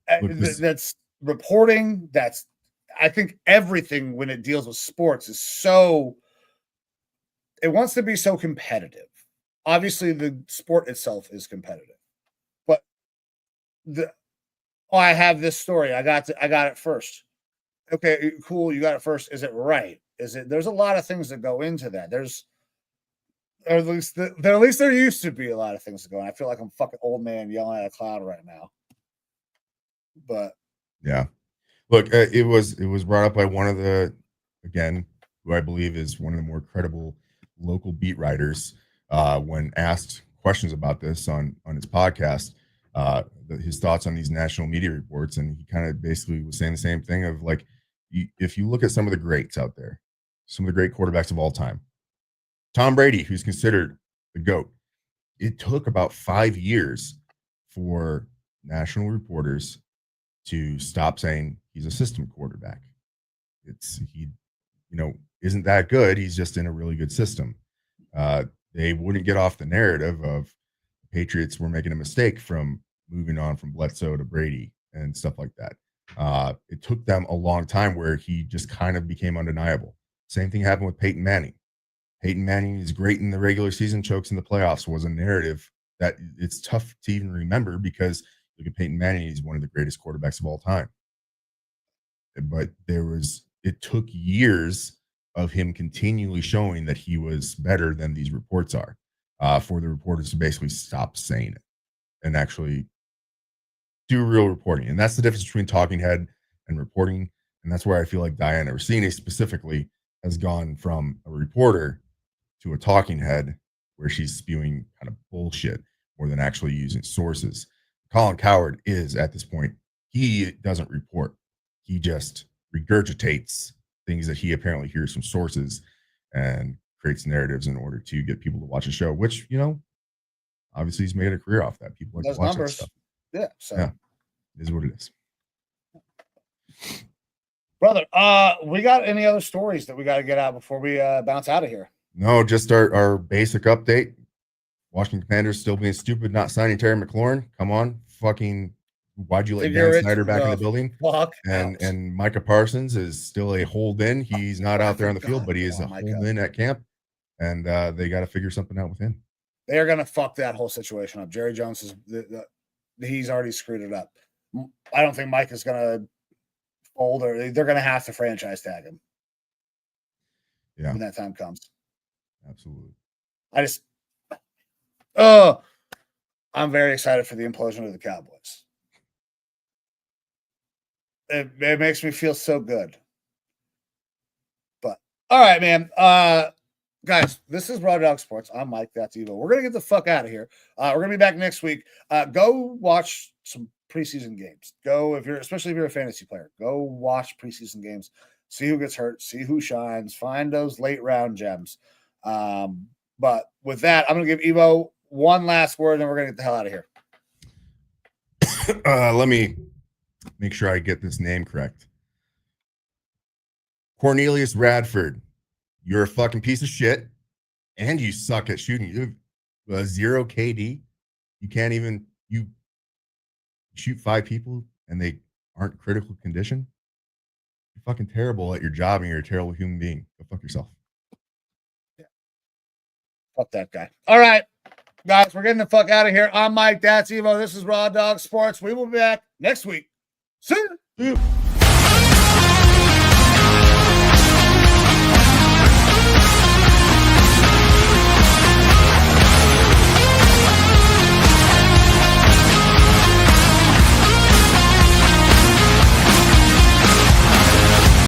Speaker 1: That's reporting. I think everything when it deals with sports is it wants to be so competitive. Obviously, the sport itself is competitive, but I have this story. I got it first. Okay, cool. You got it first. Is it right? There's a lot of things that go into that. Or at least there used to be a lot of things that go on. I feel like I'm a fucking old man yelling at a cloud right now. But
Speaker 2: yeah, look, it was brought up by one of the, again, who I believe is one of the more credible local beat writers when asked questions about this on his podcast, his thoughts on these national media reports. And he kind of basically was saying the same thing of like, if you look at some of the greats out there, some of the great quarterbacks of all time, Tom Brady, who's considered the GOAT, it took about 5 years for national reporters to stop saying he's a system quarterback. He isn't that good. He's just in a really good system. They wouldn't get off the narrative of the Patriots were making a mistake from moving on from Bledsoe to Brady and stuff like that. It took them a long time where he just kind of became undeniable. Same thing happened with Peyton Manning. Peyton Manning is great in the regular season, chokes in the playoffs was a narrative that it's tough to even remember because look at Peyton Manning, he's one of the greatest quarterbacks of all time. But it took years of him continually showing that he was better than these reports are for the reporters to basically stop saying it and actually do real reporting. And that's the difference between talking head and reporting. And that's where I feel like Diana Russini specifically has gone from a reporter to a talking head where she's spewing kind of bullshit more than actually using sources. Colin Cowherd is at this point, he doesn't report. He just regurgitates things that he apparently hears from sources and creates narratives in order to get people to watch a show, which, obviously he's made a career off that. People like
Speaker 1: Those
Speaker 2: to watch
Speaker 1: numbers.
Speaker 2: that stuff.
Speaker 1: Yeah. So
Speaker 2: yeah, it is what it is.
Speaker 1: Brother, we got any other stories that we got to get out before we bounce out of here?
Speaker 2: No, just our basic update. Washington Commanders still being stupid, not signing Terry McLaurin. Come on, fucking! Why'd you let Dan Snyder back in the building? And Micah Parsons is still a hold in. He's not out there on the field, but he is a hold in at camp, and they got to figure something out with him.
Speaker 1: They're gonna fuck that whole situation up. Jerry Jones is he's already screwed it up. I don't think Mike is gonna fold, or they're gonna have to franchise tag him.
Speaker 2: Yeah,
Speaker 1: when that time comes.
Speaker 2: Absolutely.
Speaker 1: I'm very excited for the implosion of the Cowboys. It makes me feel so good. But all right, man. Guys, this is Raw Dawg Sports. I'm Mike. That's Evo. We're gonna get the fuck out of here. We're gonna be back next week. Go watch some preseason games. Especially if you're a fantasy player, go watch preseason games. See who gets hurt. See who shines. Find those late round gems. But with that, I'm gonna give Evo one last word, and we're gonna get the hell out of here.
Speaker 2: Let me make sure I get this name correct. Cornelius Radford, you're a fucking piece of shit, and you suck at shooting. You have 0 KD. You can't even shoot 5 people, and they aren't critical condition. You're fucking terrible at your job, and you're a terrible human being. Go fuck yourself.
Speaker 1: Yeah. Fuck that guy. All right, guys, we're getting the fuck out of here. I'm Mike. That's Evo. This is Raw Dawg Sports. We will be back next week. See you.